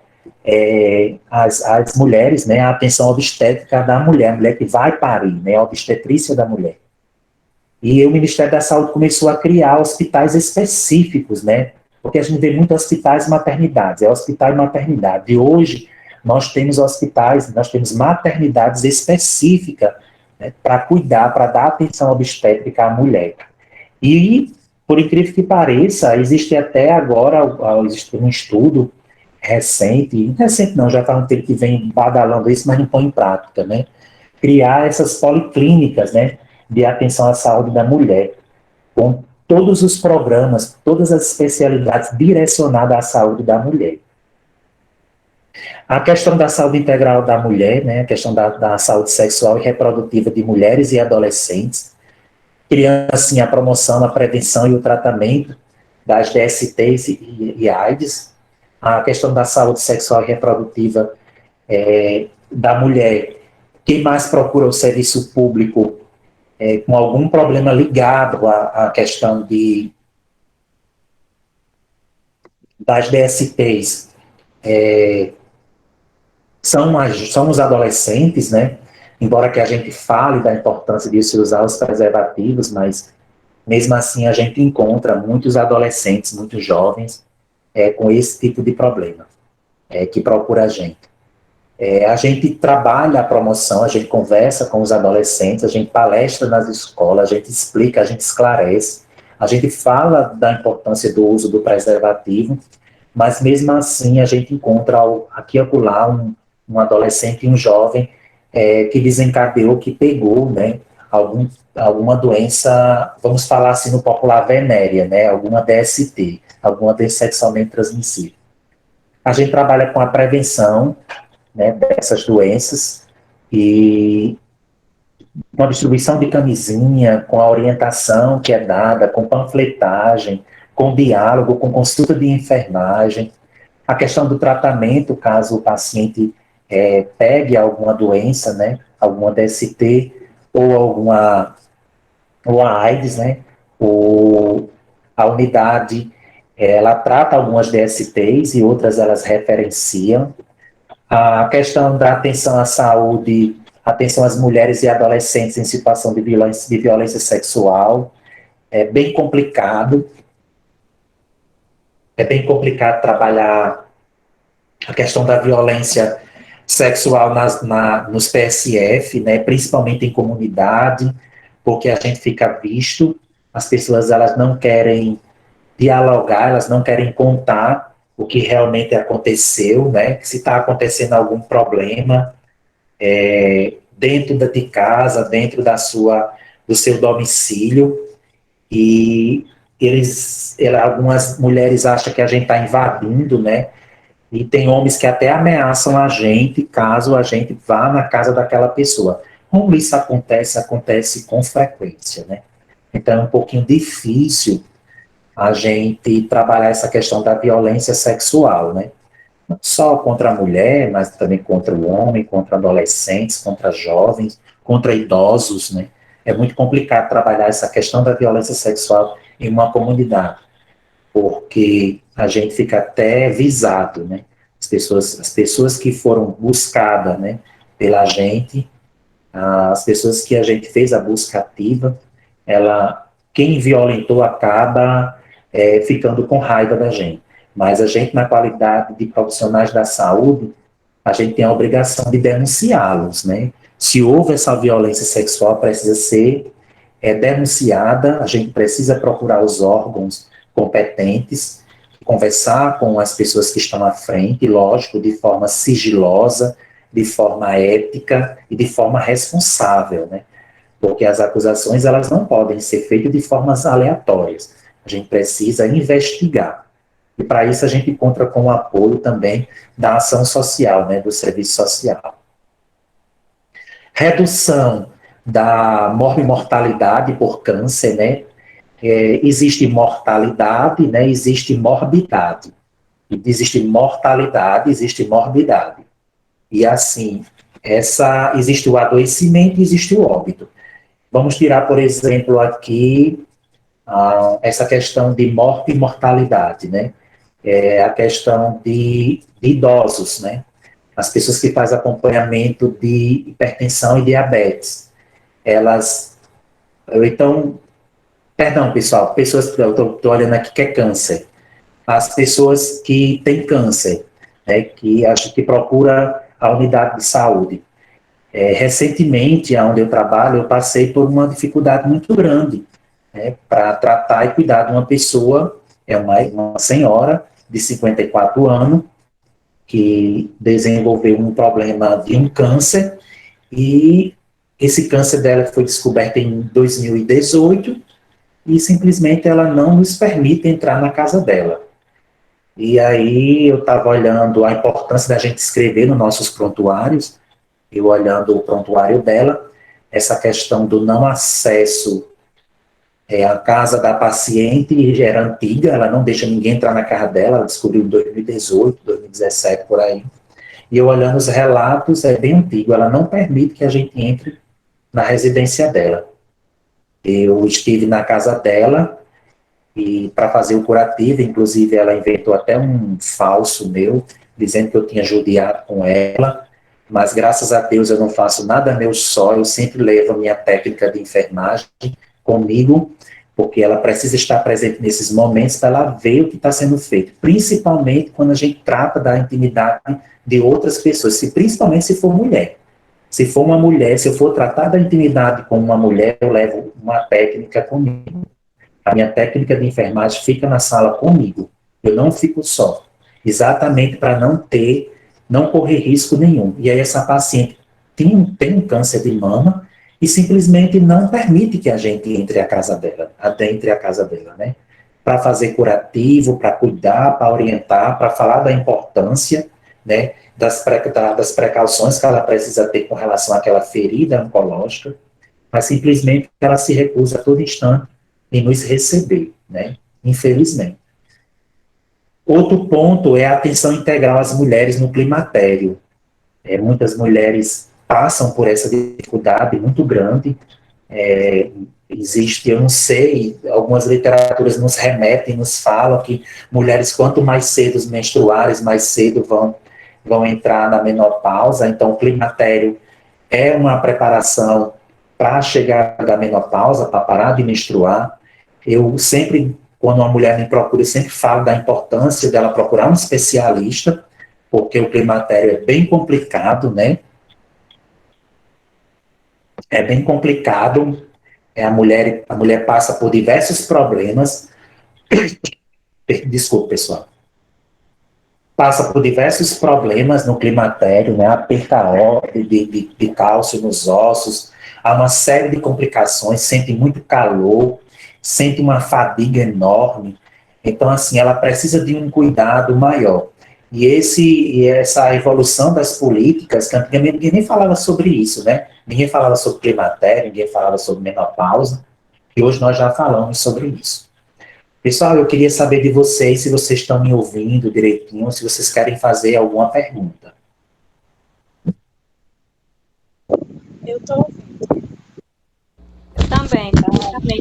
às mulheres, né, a atenção obstétrica da mulher, a mulher que vai parir, né, a obstetrícia da mulher. E o Ministério da Saúde começou a criar hospitais específicos, né, porque a gente vê muitos hospitais e maternidades, é hospital e maternidade. E hoje nós temos hospitais, nós temos maternidades específicas, né, para cuidar, para dar atenção obstétrica à mulher. E, por incrível que pareça, existe até agora existe um estudo recente não, já faz um tempo que vem badalando isso, mas não põe em prática, né? Criar essas policlínicas, né, de atenção à saúde da mulher, com todos os programas, todas as especialidades direcionadas à saúde da mulher. A questão da saúde integral da mulher, né, a questão da saúde sexual e reprodutiva de mulheres e adolescentes, criando assim a promoção, a prevenção e o tratamento das DSTs e AIDS, a questão da saúde sexual e reprodutiva da mulher. Quem mais procura o serviço público com algum problema ligado à questão das DSTs são os adolescentes, né? Embora que a gente fale da importância de se usar os preservativos, mas mesmo assim a gente encontra muitos adolescentes, muitos jovens com esse tipo de problema, que procura a gente. A gente trabalha a promoção, a gente conversa com os adolescentes, a gente palestra nas escolas, a gente explica, a gente esclarece, a gente fala da importância do uso do preservativo, mas mesmo assim a gente encontra aqui e acolá um adolescente e um jovem que desencadeou, que pegou, né, alguma doença, vamos falar assim no popular, venérea, né, alguma DST, alguma doença sexualmente transmissível. A gente trabalha com a prevenção, né, dessas doenças e com a distribuição de camisinha, com a orientação que é dada, com panfletagem, com diálogo, com consulta de enfermagem, a questão do tratamento, caso o paciente pegue alguma doença, né, alguma DST ou a AIDS, né, a unidade, ela trata algumas DSTs e outras elas referenciam. A questão da atenção à saúde, atenção às mulheres e adolescentes em situação de violência sexual, é bem complicado. É bem complicado trabalhar a questão da violência sexual nos PSF, né, principalmente em comunidade, porque a gente fica visto, as pessoas elas não querem dialogar, elas não querem contar o que realmente aconteceu, né, se está acontecendo algum problema dentro de casa, dentro do seu domicílio, e algumas mulheres acham que a gente está invadindo, né? E tem homens que até ameaçam a gente caso a gente vá na casa daquela pessoa. Como isso acontece? Acontece com frequência, né? Então é um pouquinho difícil a gente trabalhar essa questão da violência sexual, né? Não só contra a mulher, mas também contra o homem, contra adolescentes, contra jovens, contra idosos, né? É muito complicado trabalhar essa questão da violência sexual em uma comunidade, porque a gente fica até visado, né? As pessoas que foram buscadas, né, pela gente, as pessoas que a gente fez a busca ativa, quem violentou acaba ficando com raiva da gente. Mas a gente, na qualidade de profissionais da saúde, a gente tem a obrigação de denunciá-los, né? Se houve essa violência sexual, precisa ser denunciada, a gente precisa procurar os órgãos competentes, conversar com as pessoas que estão à frente, lógico, de forma sigilosa, de forma ética e de forma responsável, né? Porque as acusações, elas não podem ser feitas de formas aleatórias. A gente precisa investigar. E para isso a gente conta com o apoio também da ação social, né, do serviço social. Redução da mortalidade por câncer, né? Existe mortalidade, né? Existe morbidade. Existe mortalidade, existe morbidade. E assim, existe o adoecimento, existe o óbito. Vamos tirar, por exemplo, aqui essa questão de morte e mortalidade, né? A questão de idosos, né? As pessoas que fazem acompanhamento de hipertensão e diabetes, então, perdão, pessoal, pessoas que eu estou olhando aqui que é câncer, as pessoas que têm câncer, né, que acho que procura a unidade de saúde. Recentemente, onde eu trabalho, eu passei por uma dificuldade muito grande, né, para tratar e cuidar de uma pessoa, uma senhora de 54 anos, que desenvolveu um problema de um câncer, e esse câncer dela foi descoberto em 2018, e simplesmente ela não nos permite entrar na casa dela. E aí eu estava olhando a importância da gente escrever nos nossos prontuários, eu olhando o prontuário dela, essa questão do não acesso à casa da paciente era antiga, ela não deixa ninguém entrar na casa dela, ela descobriu em 2018, 2017, por aí. E eu olhando os relatos, é bem antigo, ela não permite que a gente entre na residência dela. Eu estive na casa dela e para fazer o curativo, inclusive ela inventou até um falso meu, dizendo que eu tinha judiado com ela, mas graças a Deus eu não faço nada meu só, eu sempre levo a minha técnica de enfermagem comigo, porque ela precisa estar presente nesses momentos para ela ver o que está sendo feito, principalmente quando a gente trata da intimidade de outras pessoas, principalmente se for mulher. Se for uma mulher, se eu for tratar da intimidade com uma mulher, eu levo uma técnica comigo. A minha técnica de enfermagem fica na sala comigo. Eu não fico só. Exatamente para não correr risco nenhum. E aí essa paciente tem um câncer de mama e simplesmente não permite que a gente adentre a casa dela, né? Para fazer curativo, para cuidar, para orientar, para falar da importância, né? Das precauções que ela precisa ter com relação àquela ferida oncológica, mas simplesmente ela se recusa a todo instante em nos receber, né? Infelizmente. Outro ponto é a atenção integral às mulheres no climatério. Muitas mulheres passam por essa dificuldade muito grande. Existe, eu não sei, algumas literaturas nos remetem, nos falam que mulheres, quanto mais cedo os menstruários, mais cedo vão entrar na menopausa. Então, o climatério é uma preparação para chegar da menopausa, para parar de menstruar. Eu sempre, quando uma mulher me procura, eu sempre falo da importância dela procurar um especialista, porque o climatério é bem complicado, né? É bem complicado. A mulher passa por diversos problemas. Desculpe, pessoal. Passa por diversos problemas no climatério, né? A perda de cálcio nos ossos, há uma série de complicações, sente muito calor, sente uma fadiga enorme. Então, assim, ela precisa de um cuidado maior. E essa evolução das políticas, que antigamente ninguém nem falava sobre isso, né? Ninguém falava sobre climatério, ninguém falava sobre menopausa, e hoje nós já falamos sobre isso. Pessoal, eu queria saber de vocês, se vocês estão me ouvindo direitinho, se vocês querem fazer alguma pergunta. Eu tô ouvindo. Também,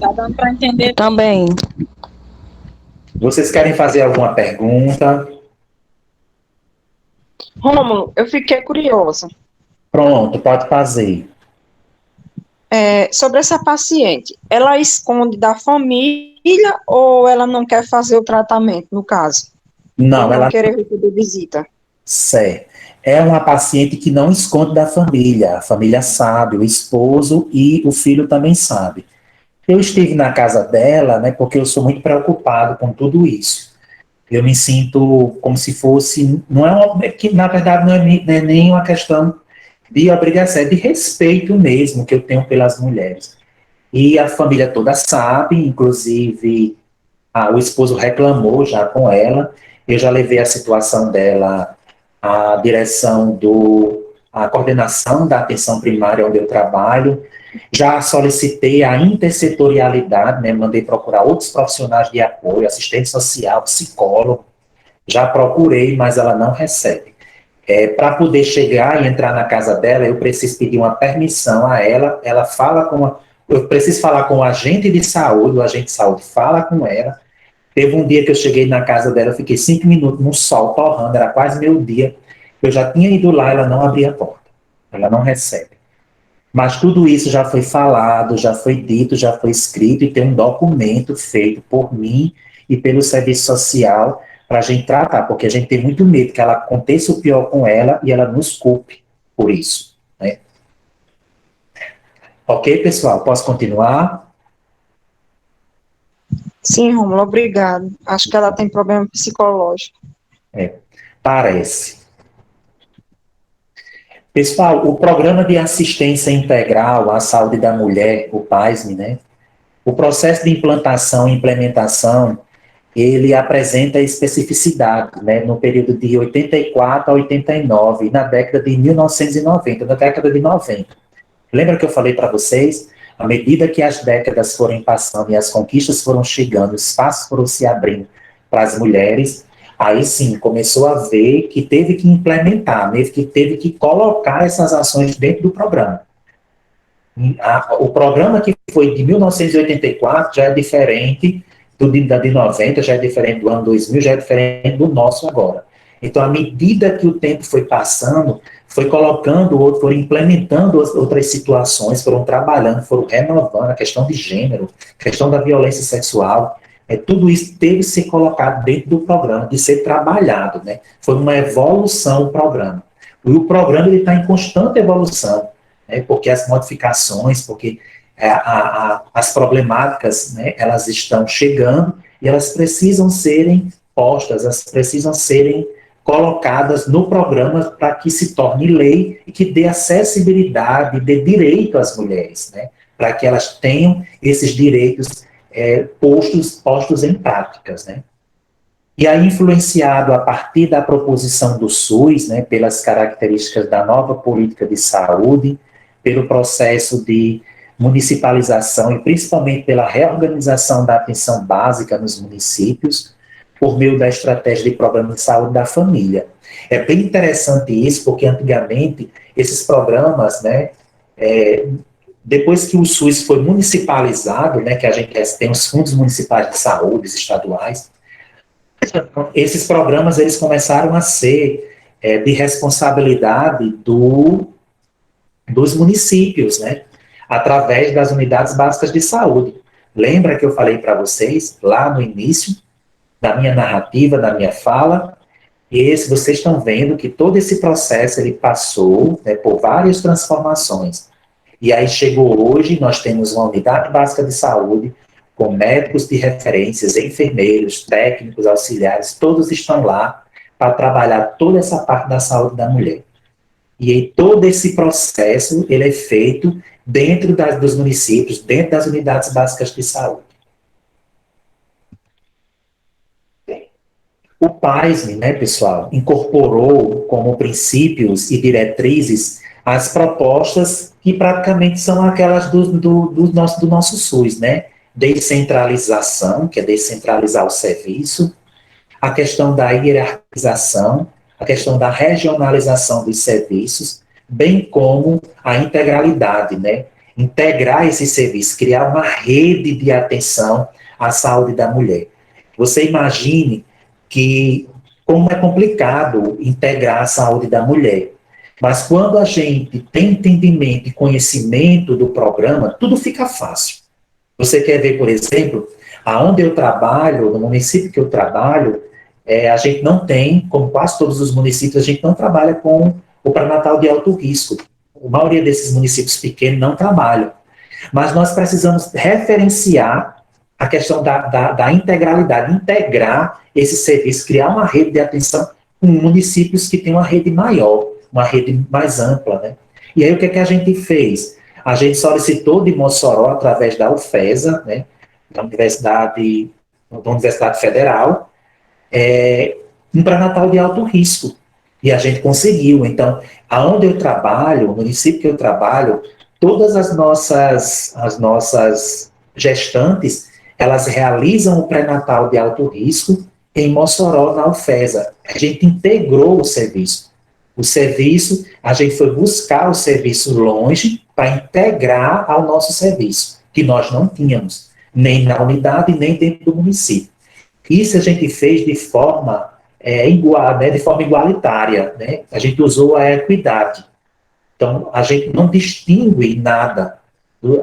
Tá dando para entender. também. Vocês querem fazer alguma pergunta? Rômulo, eu fiquei curiosa. Pronto, pode fazer. Sobre essa paciente, ela esconde da família ou ela não quer fazer o tratamento, no caso? Não, Ou não ela querer receber visita? Certo. É uma paciente que não esconde da família. A família sabe, o esposo e o filho também sabe. Eu estive na casa dela, né, porque eu sou muito preocupado com tudo isso. Eu me sinto como se fosse, não é uma, que na verdade não é nem uma questão de obrigação, é de respeito mesmo que eu tenho pelas mulheres. E a família toda sabe, inclusive o esposo reclamou já com ela, eu já levei a situação dela à direção à coordenação da atenção primária onde eu trabalho, já solicitei a intersetorialidade, né, mandei procurar outros profissionais de apoio, assistente social, psicólogo, já procurei, mas ela não recebe. Para poder chegar e entrar na casa dela, eu preciso pedir uma permissão a ela, eu preciso falar com o agente de saúde, o agente de saúde fala com ela. Teve um dia que eu cheguei na casa dela, eu fiquei 5 minutos no sol torrando, era quase meio-dia, eu já tinha ido lá, ela não abria a porta, ela não recebe. Mas tudo isso já foi falado, já foi dito, já foi escrito e tem um documento feito por mim e pelo serviço social para a gente tratar, porque a gente tem muito medo que ela aconteça o pior com ela e ela nos culpe por isso, né? Ok, pessoal? Posso continuar? Sim, Rômulo, obrigado. Acho que ela tem problema psicológico. Parece. Pessoal, o Programa de Assistência Integral à Saúde da Mulher, o PASME, né? O processo de implantação e implementação, ele apresenta especificidade, né, no período de 84 a 89, na década de 1990, na década de 90. Lembra que eu falei para vocês? À medida que as décadas foram passando e as conquistas foram chegando, os espaços foram se abrindo para as mulheres, aí sim, começou a ver que teve que implementar, teve que colocar essas ações dentro do programa. O programa que foi de 1984 já é diferente da de 90, já é diferente do ano 2000, já é diferente do nosso agora. Então, à medida que o tempo foi passando, foi colocando, foram implementando outras situações, foram trabalhando, foram renovando a questão de gênero, a questão da violência sexual, tudo isso teve que ser colocado dentro do programa, de ser trabalhado, né? Foi uma evolução o programa. E o programa está em constante evolução, né? Porque as modificações, porque as problemáticas, né, elas estão chegando e elas precisam serem postas, elas precisam serem colocadas no programa para que se torne lei e que dê acessibilidade, dê direito às mulheres, né, para que elas tenham esses direitos postos em práticas, né. E aí, influenciado a partir da proposição do SUS, né, pelas características da nova política de saúde, pelo processo de municipalização e principalmente pela reorganização da atenção básica nos municípios, por meio da estratégia de programa de saúde da família. É bem interessante isso, porque antigamente esses programas, né, depois que o SUS foi municipalizado, né, que a gente tem os fundos municipais de saúde, estaduais, esses programas eles começaram a ser de responsabilidade dos municípios, né, através das unidades básicas de saúde. Lembra que eu falei para vocês, lá no início da minha narrativa, da minha fala, vocês estão vendo que todo esse processo ele passou, né, por várias transformações. E aí chegou hoje, nós temos uma unidade básica de saúde, com médicos de referências, enfermeiros, técnicos, auxiliares, todos estão lá para trabalhar toda essa parte da saúde da mulher. E aí todo esse processo, ele é feito dentro dos municípios, dentro das unidades básicas de saúde. O PASME, né, pessoal, incorporou como princípios e diretrizes as propostas que praticamente são aquelas do nosso SUS, né? Descentralização, que é descentralizar o serviço, a questão da hierarquização, a questão da regionalização dos serviços, bem como a integralidade, né? Integrar esse serviço, criar uma rede de atenção à saúde da mulher. Você imagine que como é complicado integrar a saúde da mulher. Mas quando a gente tem entendimento e conhecimento do programa, tudo fica fácil. Você quer ver, por exemplo, aonde eu trabalho, no município que eu trabalho, a gente não tem, como quase todos os municípios, a gente não trabalha com o pré-natal de alto risco. A maioria desses municípios pequenos não trabalham. Mas nós precisamos referenciar a questão da integralidade, integrar esse serviço, criar uma rede de atenção com municípios que têm uma rede maior, uma rede mais ampla, né? E aí o que é que a gente fez? A gente solicitou de Mossoró, através da UFESA, né, da Universidade Federal, um pré-natal de alto risco. E a gente conseguiu. Então, aonde eu trabalho, o município que eu trabalho, todas as nossas gestantes, elas realizam o pré-natal de alto risco em Mossoró, na UFESA. A gente integrou o serviço. O serviço, a gente foi buscar o serviço longe para integrar ao nosso serviço, que nós não tínhamos, nem na unidade, nem dentro do município. Isso a gente fez de forma igual, né, de forma igualitária, né? A gente usou a equidade. Então, a gente não distingue nada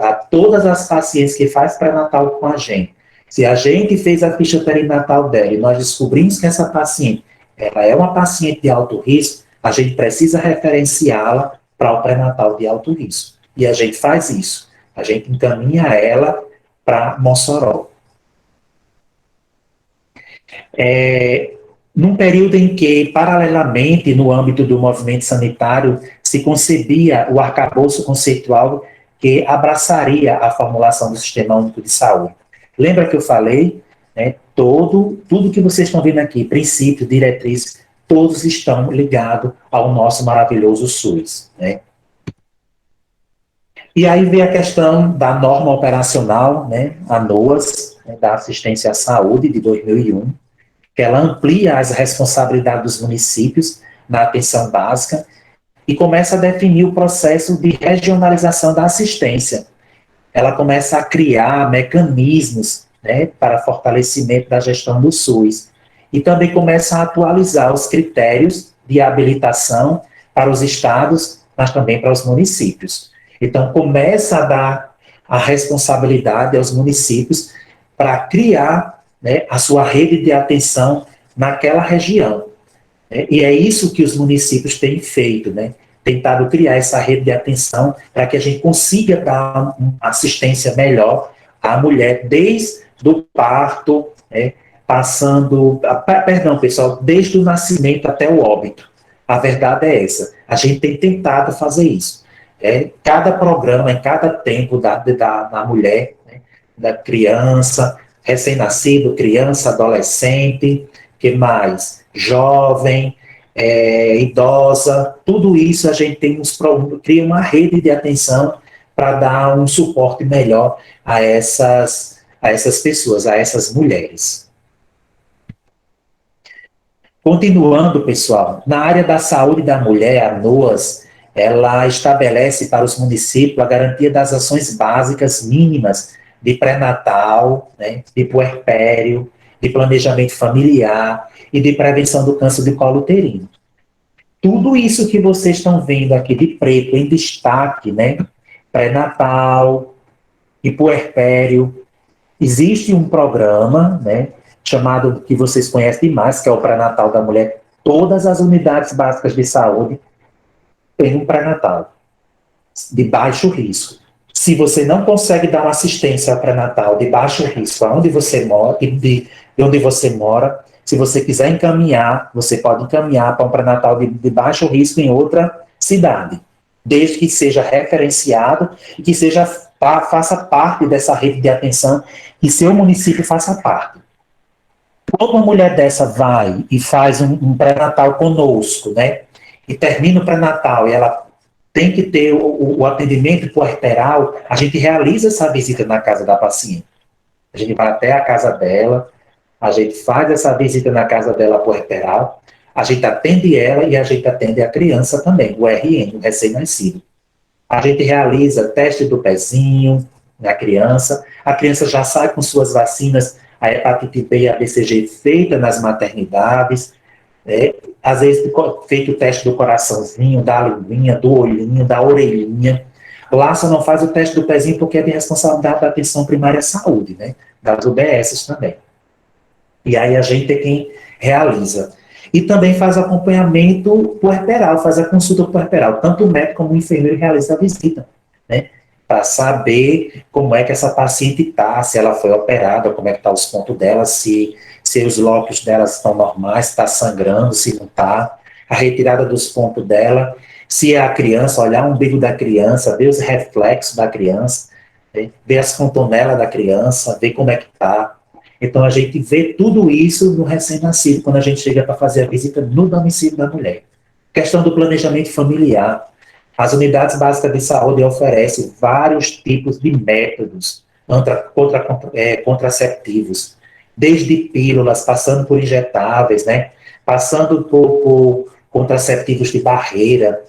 a todas as pacientes que faz pré-natal com a gente. Se a gente fez a ficha perinatal dela e nós descobrimos que essa paciente ela é uma paciente de alto risco, a gente precisa referenciá-la para o pré-natal de alto risco. E a gente faz isso. A gente encaminha ela para Mossoró. Num período em que, paralelamente, no âmbito do movimento sanitário, se concebia o arcabouço conceitual que abraçaria a formulação do Sistema Único de Saúde. Lembra que eu falei, né, tudo que vocês estão vendo aqui, princípios, diretrizes, todos estão ligados ao nosso maravilhoso SUS, né? E aí vem a questão da norma operacional, né, a NOAS, né, da Assistência à Saúde, de 2001, que ela amplia as responsabilidades dos municípios na atenção básica e começa a definir o processo de regionalização da assistência. Ela começa a criar mecanismos, né, para fortalecimento da gestão do SUS e também começa a atualizar os critérios de habilitação para os estados, mas também para os municípios. Então, começa a dar a responsabilidade aos municípios para criar, né, a sua rede de atenção naquela região. Né? E é isso que os municípios têm feito, né? Tentado criar essa rede de atenção para que a gente consiga dar uma assistência melhor à mulher desde o parto, né, desde o nascimento até o óbito. A verdade é essa. A gente tem tentado fazer isso. Cada programa, em cada tempo da mulher, né, da criança, recém-nascido, criança, adolescente, que mais? Jovem, idosa, tudo isso a gente cria uma rede de atenção para dar um suporte melhor a essas pessoas, a essas mulheres. Continuando, pessoal, na área da saúde da mulher, a NOAS, ela estabelece para os municípios a garantia das ações básicas mínimas de pré-natal, né, de puerpério, de planejamento familiar e de prevenção do câncer de colo uterino. Tudo isso que vocês estão vendo aqui de preto, em destaque, né, pré-natal e puerpério, existe um programa, né, chamado, que vocês conhecem demais, que é o pré-natal da mulher. Todas as unidades básicas de saúde têm um pré-natal de baixo risco. Se você não consegue dar uma assistência ao pré-natal de baixo risco, aonde você mora, de onde você mora, se você quiser encaminhar, você pode encaminhar para um pré-natal de baixo risco em outra cidade, desde que seja referenciado e que faça parte dessa rede de atenção, que seu município faça parte. Quando uma mulher dessa vai e faz um pré-natal conosco, né, e termina o pré-natal e ela tem que ter o atendimento puerperal, a gente realiza essa visita na casa da paciente. A gente vai até a casa dela, a gente faz essa visita na casa dela puerperal, a gente atende ela e a gente atende a criança também, o RN, o recém-nascido. A gente realiza teste do pezinho na criança, a criança já sai com suas vacinas, a hepatite B e a BCG feita nas maternidades, né? Às vezes feito o teste do coraçãozinho, da linguinha, do olhinho, da orelhinha. Lá só não faz o teste do pezinho porque é de responsabilidade da atenção primária à saúde, né? Das UBSs também. E aí a gente é quem realiza. E também faz acompanhamento puerperal, faz a consulta puerperal. Tanto o médico como o enfermeiro realiza a visita, né? Para saber como é que essa paciente está, se ela foi operada, como é que estão os pontos dela, se os lóbulos dela estão normais, se está sangrando, se não está, a retirada dos pontos dela, se é a criança, olhar o umbigo da criança, ver os reflexos da criança, né? Ver as contonelas da criança, ver como é que está. Então, a gente vê tudo isso no recém-nascido, quando a gente chega para fazer a visita no domicílio da mulher. Questão do planejamento familiar. As unidades básicas de saúde oferecem vários tipos de métodos contraceptivos, desde pílulas, passando por injetáveis, né? Passando por contraceptivos de barreira,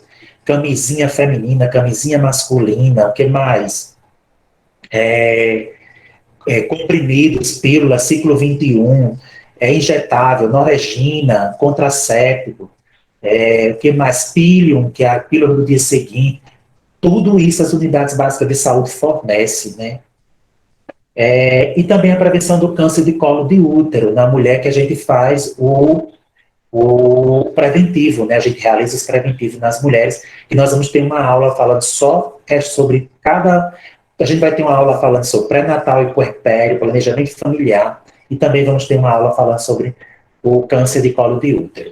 camisinha feminina, camisinha masculina, o que mais? Comprimidos, pílula, ciclo 21, injetável, Norregina, contracéptico, o que mais? Pilium, que é a pílula do dia seguinte. Tudo isso as unidades básicas de saúde fornecem, né? E também a prevenção do câncer de colo de útero, na mulher que a gente faz o preventivo, né? A gente realiza os preventivos nas mulheres, e nós vamos ter uma aula falando só sobre cada... A gente vai ter uma aula falando sobre pré-natal e puerpério, planejamento familiar, e também vamos ter uma aula falando sobre o câncer de colo de útero.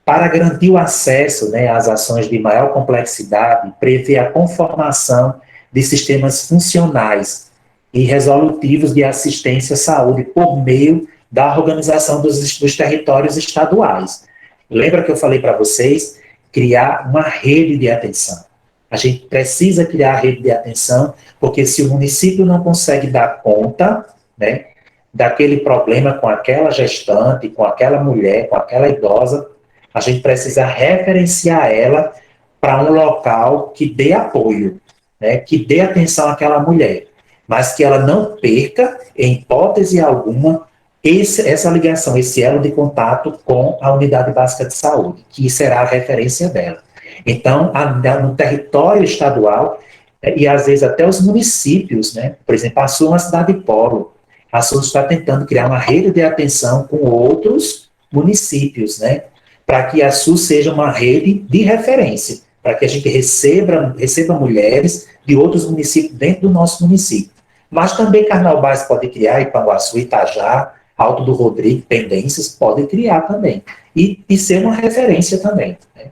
Para garantir o acesso, né, às ações de maior complexidade, prevê a conformação de sistemas funcionais e resolutivos de assistência à saúde por meio da organização dos territórios estaduais. Lembra que eu falei para vocês? Criar uma rede de atenção. A gente precisa criar a rede de atenção, porque se o município não consegue dar conta, né, daquele problema com aquela gestante, com aquela mulher, com aquela idosa, a gente precisa referenciar ela para um local que dê apoio, né, que dê atenção àquela mulher, mas que ela não perca, em hipótese alguma, essa ligação, esse elo de contato com a unidade básica de saúde, que será a referência dela. Então, no território estadual, e às vezes até os municípios, né, por exemplo, a Sul é uma cidade polo, a Sul está tentando criar uma rede de atenção com outros municípios, né, para que a Sul seja uma rede de referência, para que a gente receba mulheres de outros municípios dentro do nosso município. Mas também Carnaubais pode criar, Ipanguaçu, Itajá, Alto do Rodrigo, Pendências, pode criar também. E ser uma referência também, né?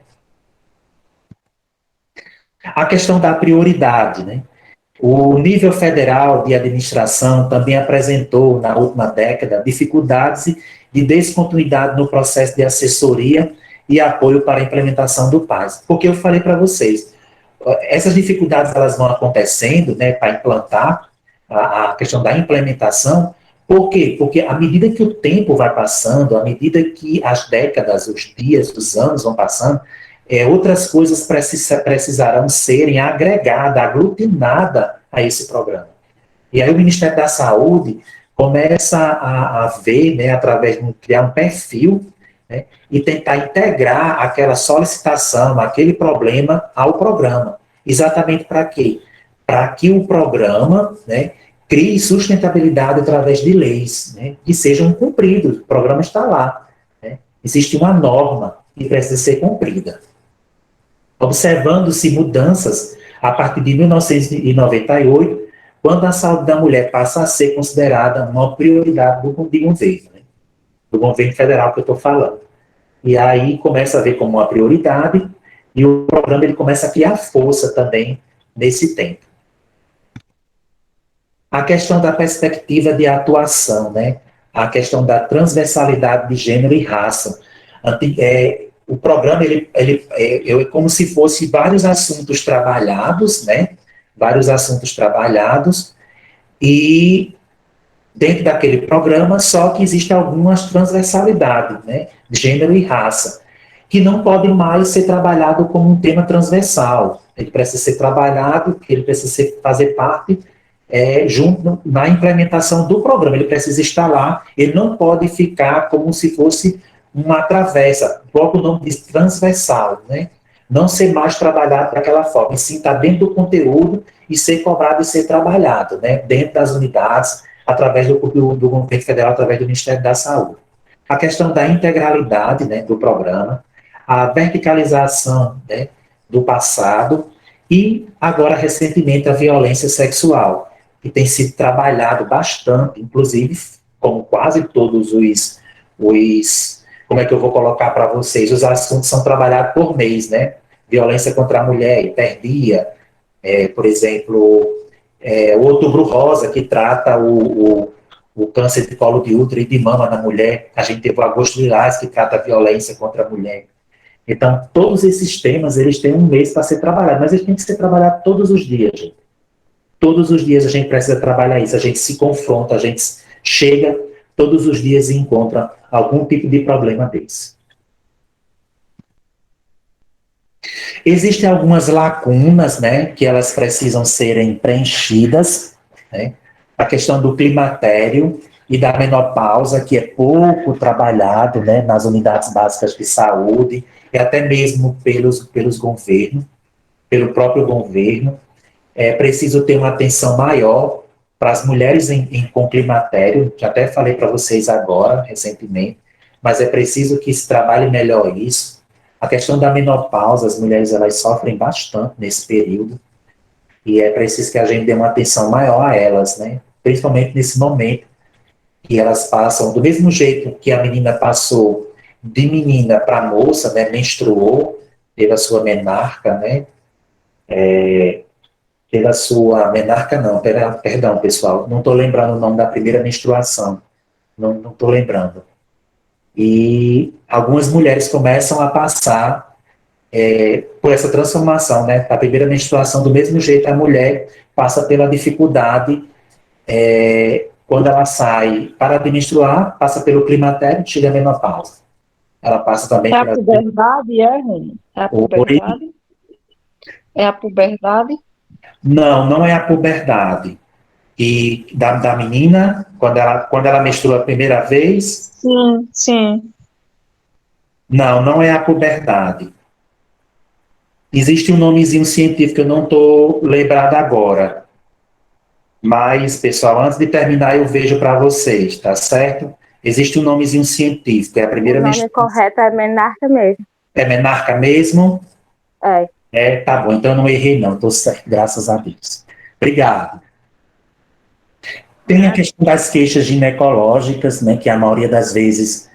A questão da prioridade, né? O nível federal de administração também apresentou, na última década, dificuldades de descontinuidade no processo de assessoria e apoio para a implementação do PAS. Porque eu falei para vocês, essas dificuldades elas vão acontecendo, né, para implantar a questão da implementação. Por quê? Porque à medida que o tempo vai passando, à medida que as décadas, os dias, os anos vão passando, outras coisas precisarão serem agregadas, aglutinadas a esse programa. E aí o Ministério da Saúde começa a ver, né, através de criar um perfil, né, e tentar integrar aquela solicitação, aquele problema ao programa. Exatamente para quê? Para que o programa, né, crie sustentabilidade através de leis, né, que sejam cumpridas. O programa está lá, né? Existe uma norma que precisa ser cumprida. Observando-se mudanças a partir de 1998, quando a saúde da mulher passa a ser considerada uma prioridade do governo, né? Do governo federal que eu estou falando. E aí começa a ver como uma prioridade, e o programa ele começa a criar força também nesse tempo. A questão da perspectiva de atuação, né? a questão da transversalidade de gênero e raça. O programa é como se fosse vários assuntos trabalhados, né? Vários assuntos trabalhados, e dentro daquele programa, só que existe algumas transversalidades, né? De gênero e raça, que não pode mais ser trabalhado como um tema transversal. Ele precisa ser trabalhado, ele precisa fazer parte junto na implementação do programa, ele precisa estar lá, ele não pode ficar como se fosse uma travessa, o próprio nome diz transversal, né? Não ser mais trabalhado daquela forma, e sim estar dentro do conteúdo e ser cobrado e ser trabalhado, né? Dentro das unidades, através do governo federal, através do Ministério da Saúde. A questão da integralidade, né, do programa, a verticalização, né, do passado, e agora, recentemente, a violência sexual, que tem sido trabalhado bastante, inclusive, como quase todos como é que eu vou colocar para vocês, os assuntos são trabalhados por mês, né? Violência contra a mulher, hiperdia, por exemplo, o Outubro Rosa, que trata o câncer de colo de útero e de mama na mulher. A gente teve o Agosto Lilás, que trata a violência contra a mulher. Então, todos esses temas, eles têm um mês para ser trabalhado, mas eles têm que ser trabalhados todos os dias, gente. Todos os dias a gente precisa trabalhar isso, a gente se confronta, a gente chega todos os dias e encontra algum tipo de problema desse. Existem algumas lacunas, né, que elas precisam serem preenchidas, né? A questão do climatério e da menopausa, que é pouco trabalhado, né, nas unidades básicas de saúde, e até mesmo pelos governos, pelo próprio governo. É preciso ter uma atenção maior para as mulheres com climatério, que até falei para vocês agora, recentemente, mas é preciso que se trabalhe melhor isso. A questão da menopausa, as mulheres elas sofrem bastante nesse período, e é preciso que a gente dê uma atenção maior a elas, né? Principalmente nesse momento que elas passam, do mesmo jeito que a menina passou de menina para moça, né? Menstruou, teve a sua menarca, né? Teve a sua menarca, não, perdão, pessoal, não estou lembrando o nome da primeira menstruação, não estou lembrando. E algumas mulheres começam a passar por essa transformação, né? A primeira menstruação, do mesmo jeito, a mulher passa pela dificuldade quando ela sai, para de menstruar, passa pelo climatério e chega à menopausa. Ela passa também É a pela... puberdade, Reni? É a puberdade? É a puberdade? Não é a puberdade. E da menina, quando ela menstrua a primeira vez... Sim, sim. Não é a puberdade. Existe um nomezinho científico, eu não estou lembrado agora. Mas, pessoal, antes de terminar, eu vejo para vocês, tá certo? Existe um nomezinho científico, é a primeira... O nome correto é menarca mesmo. É menarca mesmo? É. Tá bom, então eu não errei não, estou certo, graças a Deus. Obrigado. Tem a questão das queixas ginecológicas, né, que a maioria das vezes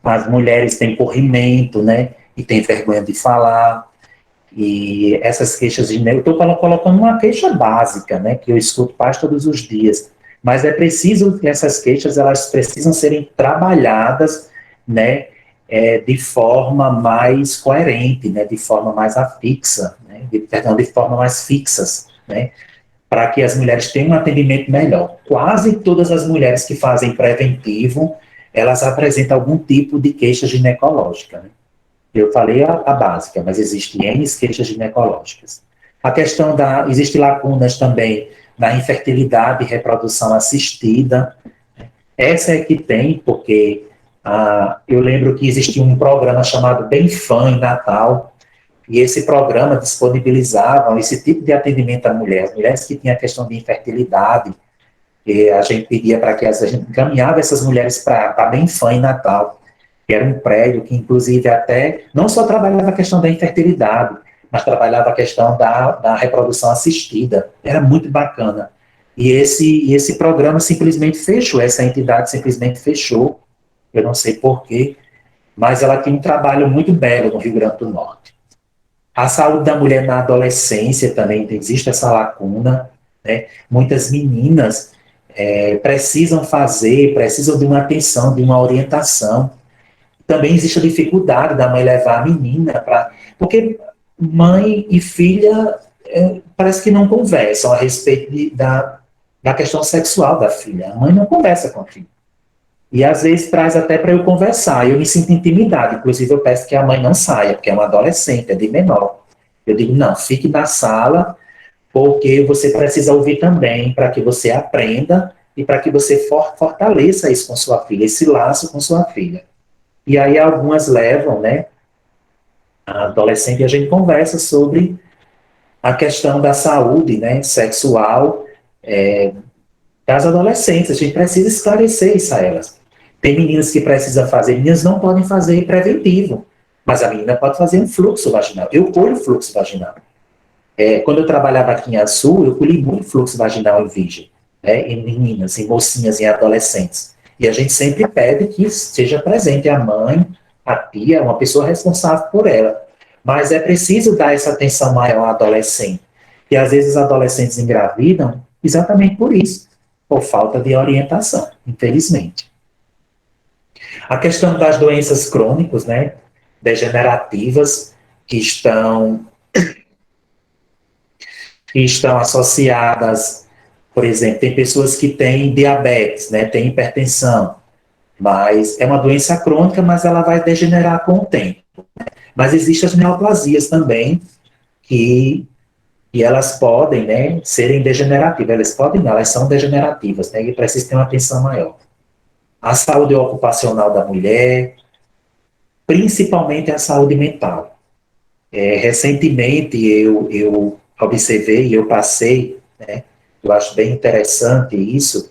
as mulheres têm corrimento, né, e têm vergonha de falar, e essas queixas eu estou colocando uma queixa básica, né, que eu escuto quase todos os dias, mas é preciso que essas queixas, elas precisam serem trabalhadas, né, de forma mais coerente, né, de forma mais afixa, né, de forma mais fixas, né, para que as mulheres tenham um atendimento melhor. Quase todas as mulheres que fazem preventivo, elas apresentam algum tipo de queixa ginecológica, né? Eu falei a básica, mas existem N queixas ginecológicas. A questão existem lacunas também na infertilidade e reprodução assistida. Essa é que tem, porque eu lembro que existia um programa chamado Bem Fã em Natal, e esse programa disponibilizava esse tipo de atendimento à mulher, as mulheres que tinham a questão de infertilidade, e a gente pedia para que a gente encaminhava essas mulheres para Bem Fã em Natal, que era um prédio que, inclusive, até não só trabalhava a questão da infertilidade, mas trabalhava a questão da reprodução assistida. Era muito bacana. E esse programa simplesmente fechou, essa entidade simplesmente fechou, eu não sei porquê, mas ela tem um trabalho muito belo no Rio Grande do Norte. A saúde da mulher na adolescência também existe essa lacuna, né? Muitas meninas precisam de uma atenção, de uma orientação. Também existe a dificuldade da mãe levar a menina para... Porque mãe e filha parece que não conversam a respeito da questão sexual da filha. A mãe não conversa com a filha. E às vezes traz até para eu conversar. Eu me sinto intimidado. Inclusive eu peço que a mãe não saia, porque é uma adolescente, é de menor. Eu digo, não, fique na sala, porque você precisa ouvir também, para que você aprenda e para que você fortaleça isso com sua filha, esse laço com sua filha. E aí algumas levam, né, a adolescente, e a gente conversa sobre a questão da saúde, né, sexual das adolescentes. A gente precisa esclarecer isso a elas. Tem meninas que precisam fazer, meninas não podem fazer preventivo, mas a menina pode fazer um fluxo vaginal. Eu colho fluxo vaginal. Quando eu trabalhava aqui em Açu, eu colhi muito fluxo vaginal em virgem, né, em meninas, em mocinhas, em adolescentes. E a gente sempre pede que seja presente a mãe, a tia, uma pessoa responsável por ela. Mas é preciso dar essa atenção maior ao adolescente. E às vezes os adolescentes engravidam exatamente por isso, por falta de orientação, infelizmente. A questão das doenças crônicas, né, degenerativas, que estão associadas, por exemplo, tem pessoas que têm diabetes, né, têm hipertensão, mas é uma doença crônica, mas ela vai degenerar com o tempo. Mas existem as neoplasias também, que elas podem, né, serem degenerativas. Elas podem não, elas são degenerativas, né, e precisa ter uma atenção maior. A saúde ocupacional da mulher, principalmente a saúde mental. Recentemente eu observei, eu passei, né, eu acho bem interessante isso,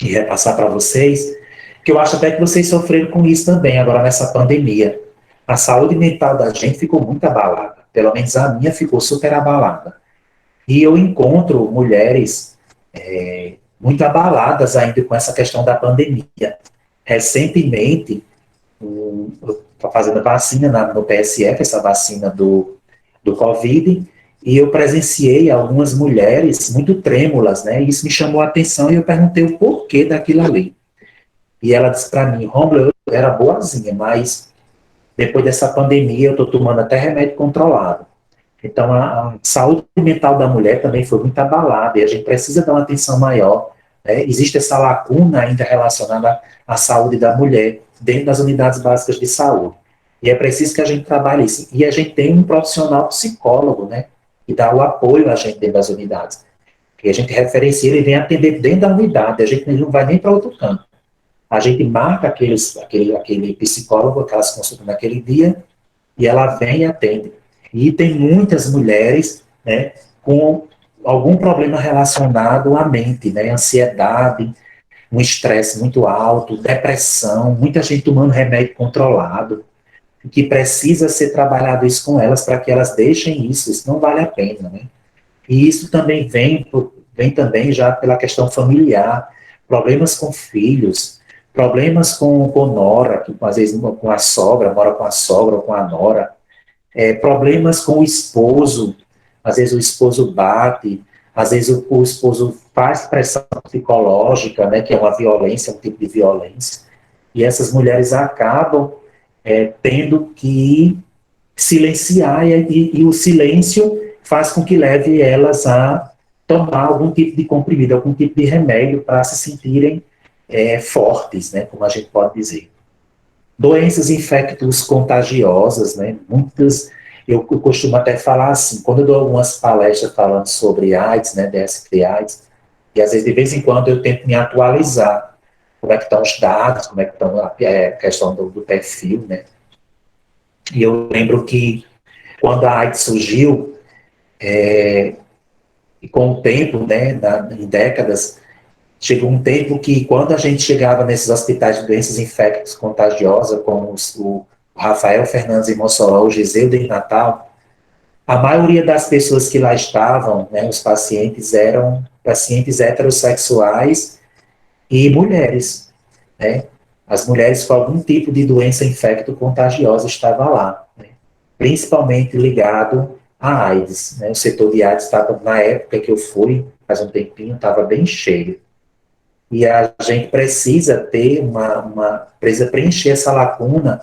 e repassar para vocês, que eu acho até que vocês sofreram com isso também, agora nessa pandemia. A saúde mental da gente ficou muito abalada, pelo menos a minha ficou super abalada. E eu encontro mulheres muito abaladas ainda com essa questão da pandemia. Recentemente, eu estou fazendo vacina no PSF, essa vacina do Covid, e eu presenciei algumas mulheres muito trêmulas, né? E isso me chamou a atenção e eu perguntei o porquê daquilo ali. E ela disse para mim, Rômulo, eu era boazinha, mas depois dessa pandemia eu estou tomando até remédio controlado. Então a saúde mental da mulher também foi muito abalada e a gente precisa dar uma atenção maior, né? Existe essa lacuna ainda relacionada à saúde da mulher dentro das unidades básicas de saúde. E é preciso que a gente trabalhe isso. E a gente tem um profissional psicólogo, né, que dá o apoio a gente dentro das unidades. E a gente referencia, ele vem atender dentro da unidade, a gente não vai nem para outro canto. A gente marca aquele psicólogo, aquelas consultas naquele dia, e ela vem e atende. E tem muitas mulheres, né, com algum problema relacionado à mente, né, ansiedade, um estresse muito alto, depressão, muita gente tomando remédio controlado, que precisa ser trabalhado isso com elas para que elas deixem isso não vale a pena, né? E isso também vem também já pela questão familiar, problemas com filhos, problemas com nora, que às vezes com a sogra, mora com a sogra ou com a nora, problemas com o esposo, às vezes o esposo bate, às vezes o esposo faz pressão psicológica, né, que é uma violência, um tipo de violência, e essas mulheres acabam tendo que silenciar, e o silêncio faz com que leve elas a tomar algum tipo de comprimido, algum tipo de remédio para se sentirem fortes, né, como a gente pode dizer. Doenças infectos contagiosas, né, muitas, eu costumo até falar assim, quando eu dou algumas palestras falando sobre AIDS, né, DST AIDS, e às vezes de vez em quando eu tento me atualizar, como é que estão os dados, como é que estão a questão do perfil, né, e eu lembro que quando a AIDS surgiu, e com o tempo, né, em décadas, chegou um tempo que quando a gente chegava nesses hospitais de doenças infectas contagiosas, como o Rafael Fernandes em Mossoró, o Giseudo em Natal, a maioria das pessoas que lá estavam, né, os pacientes, eram pacientes heterossexuais e mulheres, né? As mulheres com algum tipo de doença infecto-contagiosa estavam lá, né? Principalmente ligado à AIDS, né? O setor de AIDS estava, na época que eu fui, faz um tempinho, estava bem cheio. E a gente precisa ter precisa preencher essa lacuna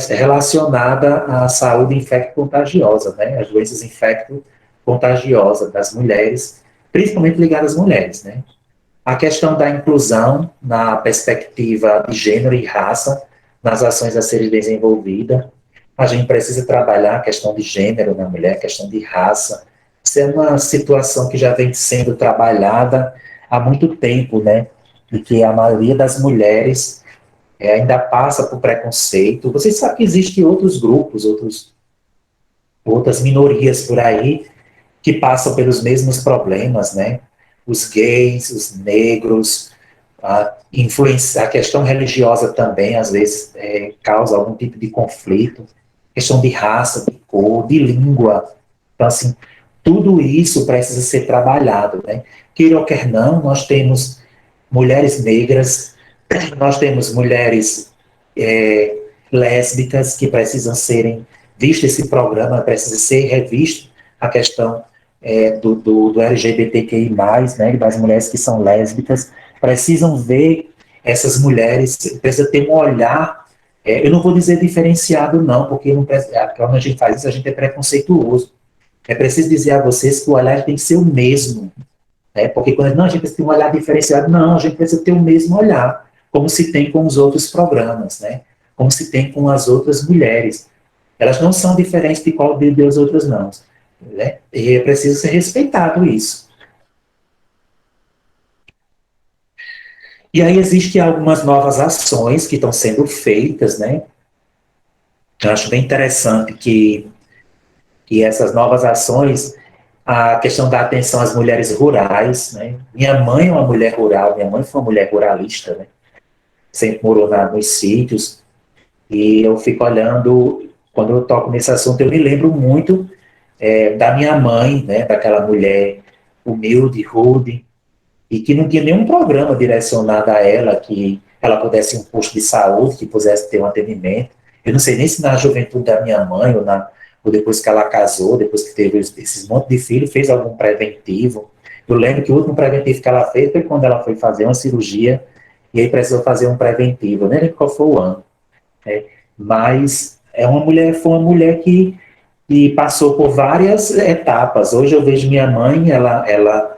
relacionada à saúde infecto-contagiosa, né? As doenças infecto-contagiosas das mulheres, principalmente ligadas às mulheres, né? A questão da inclusão na perspectiva de gênero e raça nas ações a serem desenvolvidas. A gente precisa trabalhar a questão de gênero na mulher, a questão de raça. Isso é uma situação que já vem sendo trabalhada há muito tempo, né? E que a maioria das mulheres ainda passa por preconceito. Vocês sabem que existem outros grupos, outras minorias por aí que passam pelos mesmos problemas, né? Os gays, os negros, a questão religiosa também, às vezes, causa algum tipo de conflito, questão de raça, de cor, de língua. Então, assim, tudo isso precisa ser trabalhado, né? Queira ou quer não, nós temos mulheres negras, nós temos mulheres lésbicas que precisam serem vistas, esse programa precisa ser revisto, a questão do LGBTQI+, né, das mulheres que são lésbicas, precisam ver essas mulheres, precisa ter um olhar, eu não vou dizer diferenciado não, porque não, quando a gente faz isso, a gente é preconceituoso. É preciso dizer a vocês que o olhar tem que ser o mesmo, né, porque quando não, a gente precisa ter um olhar diferenciado, não, a gente precisa ter o mesmo olhar, como se tem com os outros programas, né, como se tem com as outras mulheres. Elas não são diferentes de qual das outras não, né? E é preciso ser respeitado isso. E aí existem algumas novas ações que estão sendo feitas, né? Eu acho bem interessante que essas novas ações, a questão da atenção às mulheres rurais, né? Minha mãe é uma mulher rural, minha mãe foi uma mulher ruralista, né? Sempre morou nos sítios, e eu fico olhando, quando eu toco nesse assunto, eu me lembro muito da minha mãe, né, daquela mulher humilde, rude, e que não tinha nenhum programa direcionado a ela, que ela pudesse ir um posto de saúde, que pudesse ter um atendimento. Eu não sei nem se na juventude da minha mãe, ou depois que ela casou, depois que teve esses monte de filhos, fez algum preventivo. Eu lembro que o último preventivo que ela fez foi quando ela foi fazer uma cirurgia, e aí precisou fazer um preventivo, eu nem lembro qual foi o ano. Mas foi uma mulher que passou por várias etapas. Hoje eu vejo minha mãe, ela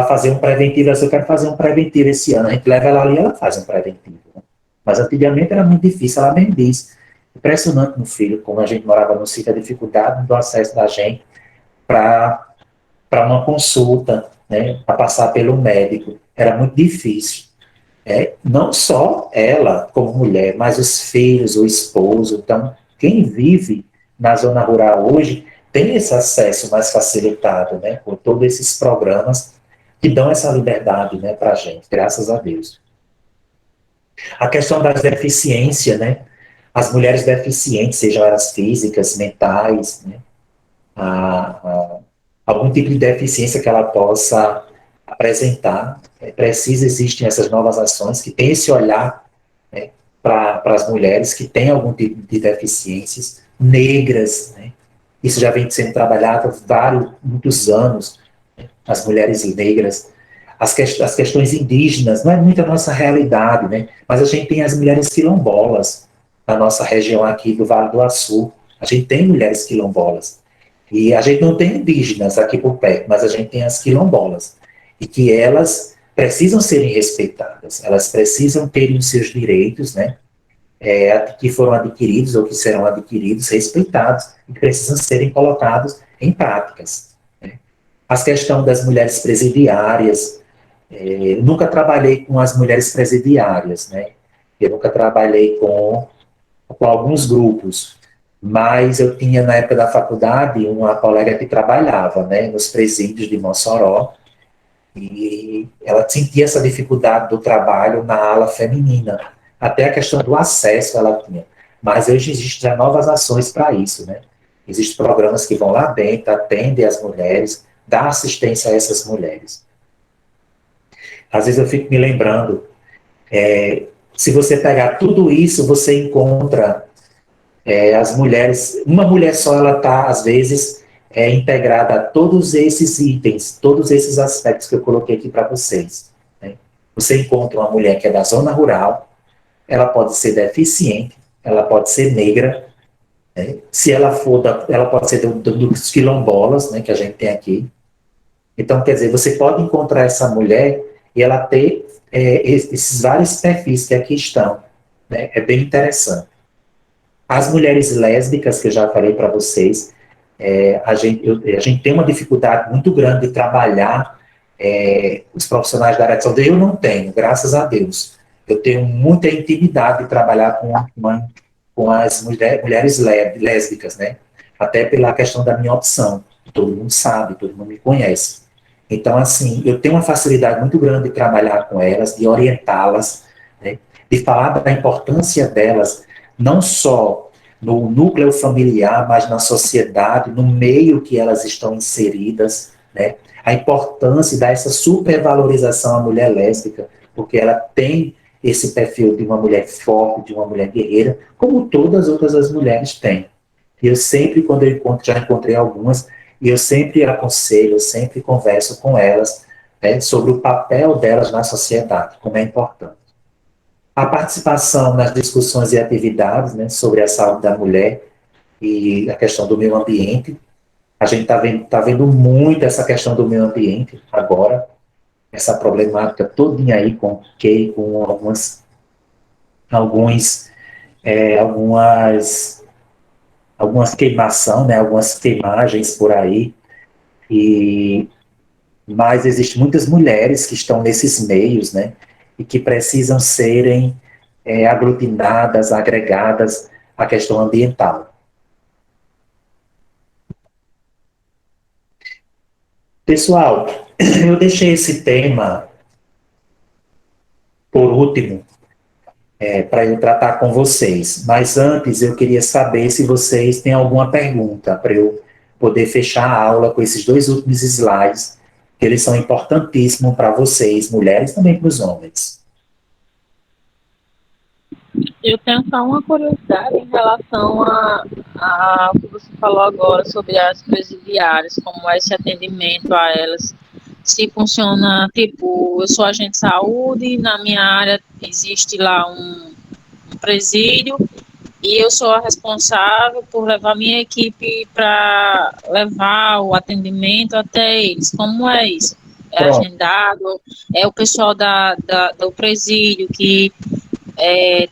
fazer um preventivo, eu quero fazer um preventivo esse ano, a gente leva ela ali e ela faz um preventivo. Né? Mas antigamente era muito difícil, ela mesmo diz. Impressionante no filho, como a gente morava no sítio, a dificuldade do acesso da gente para uma consulta, né, para passar pelo médico. Era muito difícil. Não só ela, como mulher, mas os filhos, o esposo. Então, quem vive na zona rural hoje tem esse acesso mais facilitado, né, com todos esses programas que dão essa liberdade, né, para a gente, graças a Deus. A questão das deficiências, né, as mulheres deficientes, sejam elas físicas, mentais, né, algum tipo de deficiência que ela possa apresentar, existem essas novas ações que têm esse olhar, né, para as mulheres que têm algum tipo de deficiências, negras, né, isso já vem sendo trabalhado há muitos anos, né, as mulheres negras, as questões indígenas, não é muito a nossa realidade, né, mas a gente tem as mulheres quilombolas, na nossa região aqui do Vale do Açu, a gente tem mulheres quilombolas, e a gente não tem indígenas aqui por perto, mas a gente tem as quilombolas, e que elas precisam serem respeitadas, elas precisam terem os seus direitos, né, que foram adquiridos ou que serão adquiridos, respeitados, e que precisam serem colocados em práticas. Né. As questões das mulheres presidiárias, nunca trabalhei com as mulheres presidiárias, né, eu nunca trabalhei com alguns grupos, mas eu tinha, na época da faculdade, uma colega que trabalhava, né, nos presídios de Mossoró, e ela sentia essa dificuldade do trabalho na ala feminina, até a questão do acesso ela tinha, mas hoje existem já novas ações para isso, né, existem programas que vão lá dentro, atendem as mulheres, dá assistência a essas mulheres. Às vezes eu fico me lembrando, se você pegar tudo isso, você encontra as mulheres, uma mulher só, ela está, às vezes, integrada a todos esses itens, todos esses aspectos que eu coloquei aqui para vocês. Né? Você encontra uma mulher que é da zona rural, ela pode ser deficiente, ela pode ser negra, né? Se ela for, ela pode ser dos quilombolas, né, que a gente tem aqui. Então, quer dizer, você pode encontrar essa mulher e ela ter esses vários perfis que aqui estão, né? É bem interessante. As mulheres lésbicas, que eu já falei para vocês, a gente tem uma dificuldade muito grande de trabalhar os profissionais da área de saúde. Eu não tenho, graças a Deus. Eu tenho muita intimidade de trabalhar com as mulheres lésbicas, né? Até pela questão da minha opção. Todo mundo sabe, todo mundo me conhece. Então, assim, eu tenho uma facilidade muito grande de trabalhar com elas, de orientá-las, né? De falar da importância delas, não só no núcleo familiar, mas na sociedade, no meio que elas estão inseridas, né? A importância de dar essa supervalorização à mulher lésbica, porque ela tem esse perfil de uma mulher forte, de uma mulher guerreira, como todas as outras mulheres têm. E eu sempre, quando eu encontro, já encontrei algumas, e eu sempre aconselho, eu sempre converso com elas, né, sobre o papel delas na sociedade, como é importante. A participação nas discussões e atividades, né, sobre a saúde da mulher e a questão do meio ambiente. A gente está vendo muito essa questão do meio ambiente agora, essa problemática todinha aí com algumas queimação, né, algumas queimagens por aí, mas existem muitas mulheres que estão nesses meios, né, e que precisam serem aglutinadas, agregadas à questão ambiental. Pessoal, eu deixei esse tema por último, para eu tratar com vocês, mas antes eu queria saber se vocês têm alguma pergunta para eu poder fechar a aula com esses 2 últimos slides, que eles são importantíssimos para vocês, mulheres, e também para os homens. Eu tenho só uma curiosidade em relação ao que você falou agora sobre as presidiárias, como é esse atendimento a elas. Se funciona, tipo, eu sou agente de saúde, na minha área existe lá um presídio e eu sou a responsável por levar minha equipe para levar o atendimento até eles. Como é isso? É Pronto. agendado? É o pessoal do presídio que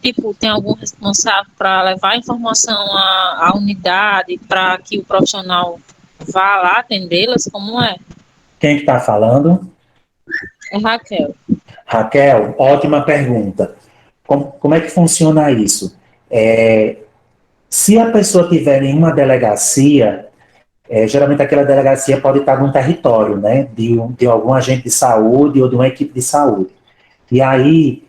tipo, tem algum responsável para levar a informação à unidade para que o profissional vá lá atendê-las? Como é? Quem está falando? É Raquel. Raquel, ótima pergunta. Como é que funciona isso? Se a pessoa tiver em uma delegacia, geralmente aquela delegacia pode estar num território, né, de algum agente de saúde ou de uma equipe de saúde. E aí,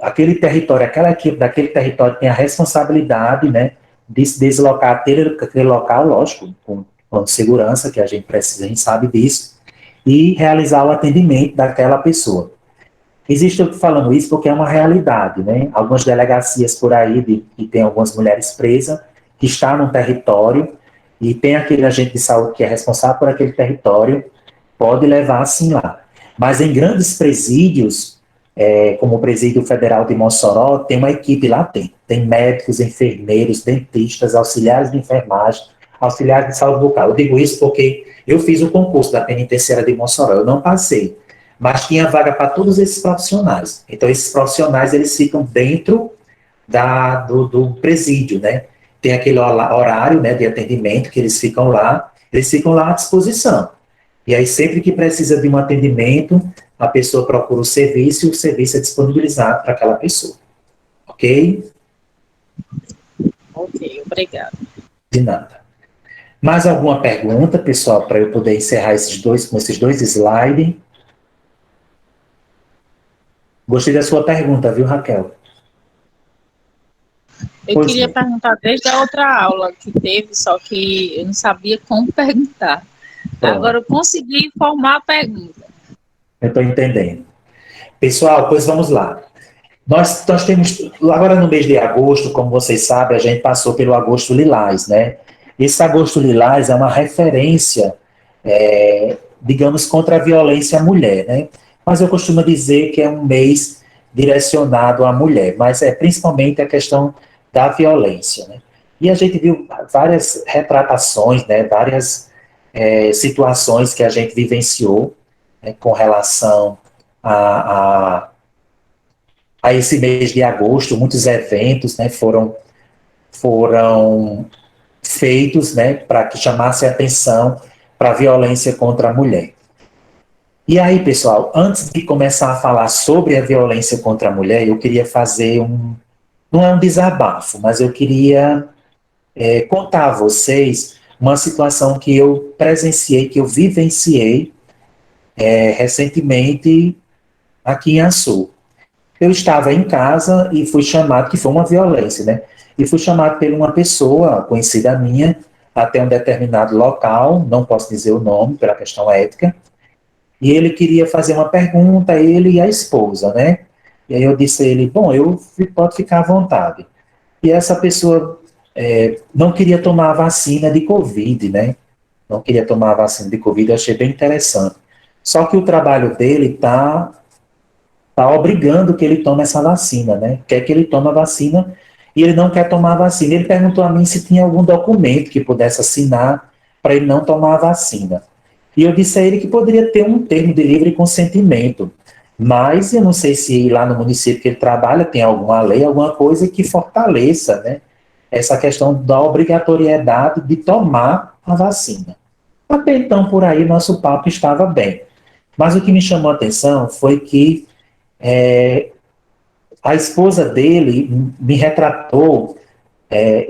aquele território, aquela equipe daquele território tem a responsabilidade, né, de se deslocar aquele local, lógico, com segurança, que a gente precisa, a gente sabe disso, e realizar o atendimento daquela pessoa. Existe, eu estou falando isso porque é uma realidade, né? Algumas delegacias por aí, que tem algumas mulheres presas, que estão no território, e tem aquele agente de saúde que é responsável por aquele território, pode levar assim lá. Mas em grandes presídios, como o Presídio Federal de Mossoró, tem uma equipe lá, tem médicos, enfermeiros, dentistas, auxiliares de enfermagem, auxiliares de saúde bucal. Eu digo isso porque eu fiz o concurso da penitenciária de Mossoró, eu não passei, mas tinha vaga para todos esses profissionais. Então, esses profissionais, eles ficam dentro do presídio, né? Tem aquele horário, né, de atendimento que eles ficam lá à disposição. E aí, sempre que precisa de um atendimento, a pessoa procura o serviço e o serviço é disponibilizado para aquela pessoa. Ok? Ok, obrigada. De nada. Mais alguma pergunta, pessoal, para eu poder encerrar com esses 2 slides? Gostei da sua pergunta, viu, Raquel? Eu queria perguntar desde a outra aula que teve, só que eu não sabia como perguntar. Pronto. Agora eu consegui formar a pergunta. Eu estou entendendo. Pessoal, pois vamos lá. Nós temos, agora no mês de agosto, como vocês sabem, a gente passou pelo Agosto Lilás, né? Esse Agosto Lilás é uma referência, digamos, contra a violência à mulher, né? mas eu costumo dizer que é um mês direcionado à mulher, mas é principalmente a questão da violência, né? E a gente viu várias retratações, né, várias situações que a gente vivenciou, né, com relação a esse mês de agosto. Muitos eventos, né, foram feitos, né, para que chamasse a atenção para a violência contra a mulher. E aí, pessoal, antes de começar a falar sobre a violência contra a mulher, eu queria fazer não é um desabafo, mas eu queria contar a vocês uma situação que eu presenciei, que eu vivenciei recentemente aqui em Açu. Eu estava em casa e fui chamado, que foi uma violência, né? E fui chamado por uma pessoa conhecida minha até um determinado local, não posso dizer o nome pela questão ética, e ele queria fazer uma pergunta, ele e a esposa, né? E aí eu disse a ele, bom, pode ficar à vontade. E essa pessoa não queria tomar a vacina de Covid, né? Não queria tomar a vacina de Covid, eu achei bem interessante. Só que o trabalho dele tá obrigando que ele tome essa vacina, né? Quer que ele tome a vacina e ele não quer tomar a vacina. Ele perguntou a mim se tinha algum documento que pudesse assinar para ele não tomar a vacina. E eu disse a ele que poderia ter um termo de livre consentimento, mas eu não sei se lá no município que ele trabalha tem alguma lei, alguma coisa que fortaleça, né, essa questão da obrigatoriedade de tomar a vacina. Até então, por aí, nosso papo estava bem. Mas o que me chamou a atenção foi que a esposa dele me retratou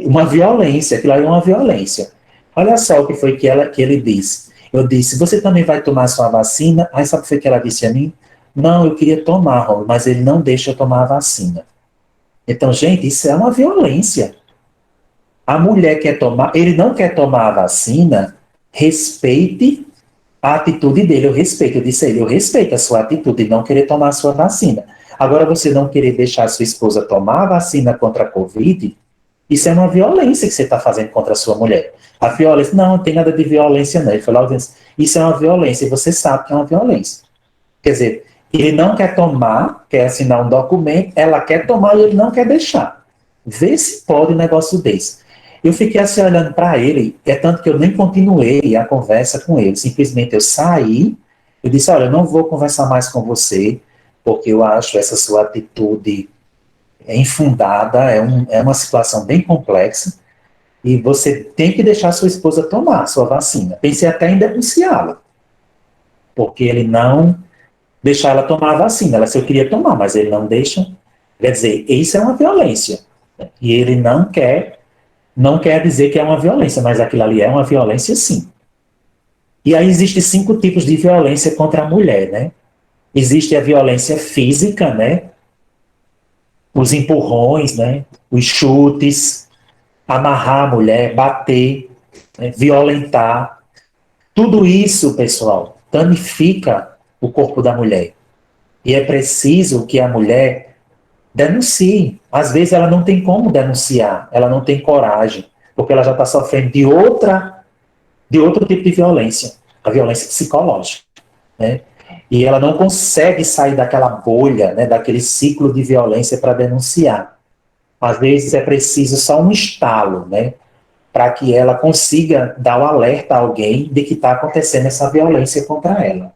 uma violência, aquilo aí é uma violência. Olha só o que foi que ele disse. Eu disse, você também vai tomar sua vacina? Aí sabe o que foi que ela disse a mim? Não, eu queria tomar, mas ele não deixa eu tomar a vacina. Então, gente, isso é uma violência. A mulher quer tomar, ele não quer tomar a vacina, respeite a atitude dele, eu respeito. Eu disse a ele, eu respeito a sua atitude de não querer tomar a sua vacina. Agora, você não querer deixar a sua esposa tomar a vacina contra a Covid, isso é uma violência que você está fazendo contra a sua mulher. A violência, não tem nada de violência, não. Ele falou, isso é uma violência, e você sabe que é uma violência. Quer dizer, ele não quer tomar, quer assinar um documento, ela quer tomar e ele não quer deixar. Vê se pode um negócio desse. Eu fiquei assim olhando para ele, tanto que eu nem continuei a conversa com ele. Simplesmente eu saí, eu disse, olha, eu não vou conversar mais com você, porque eu acho essa sua atitude infundada, é uma situação bem complexa, e você tem que deixar sua esposa tomar a sua vacina. Pensei até em denunciá-la, porque ele não deixar ela tomar a vacina. Ela disse, eu queria tomar, mas ele não deixa. Quer dizer, isso é uma violência. E ele não quer dizer que é uma violência, mas aquilo ali é uma violência, sim. E aí existem 5 tipos de violência contra a mulher, né? Existe a violência física, né? Os empurrões, né? Os chutes, amarrar a mulher, bater, né? Violentar. Tudo isso, pessoal, danifica o corpo da mulher. E é preciso que a mulher denuncie. Às vezes ela não tem como denunciar, ela não tem coragem, porque ela já está sofrendo de outro tipo de violência, a violência psicológica, né? E ela não consegue sair daquela bolha, né, daquele ciclo de violência para denunciar. Às vezes é preciso só um estalo, né, para que ela consiga dar o alerta a alguém de que está acontecendo essa violência contra ela.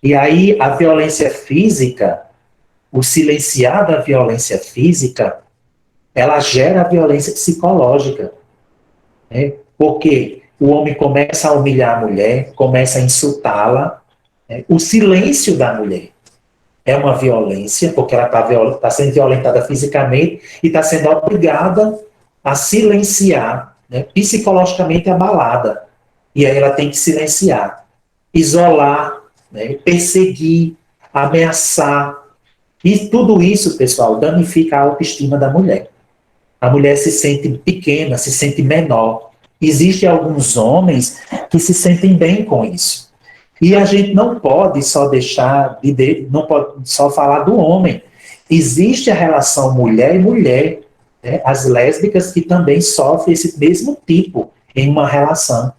E aí a violência física, o silenciar da violência física, ela gera a violência psicológica, né? Porque o homem começa a humilhar a mulher, começa a insultá-la, né? O silêncio da mulher é uma violência, porque ela está sendo violentada fisicamente e está sendo obrigada a silenciar, né? Psicologicamente abalada. E aí ela tem que silenciar, isolar, né? Perseguir, ameaçar. E tudo isso, pessoal, danifica a autoestima da mulher. A mulher se sente pequena, se sente menor. Existem alguns homens que se sentem bem com isso. E a gente não pode só não pode só falar do homem. Existe a relação mulher e mulher, né? As lésbicas que também sofrem esse mesmo tipo em uma relação.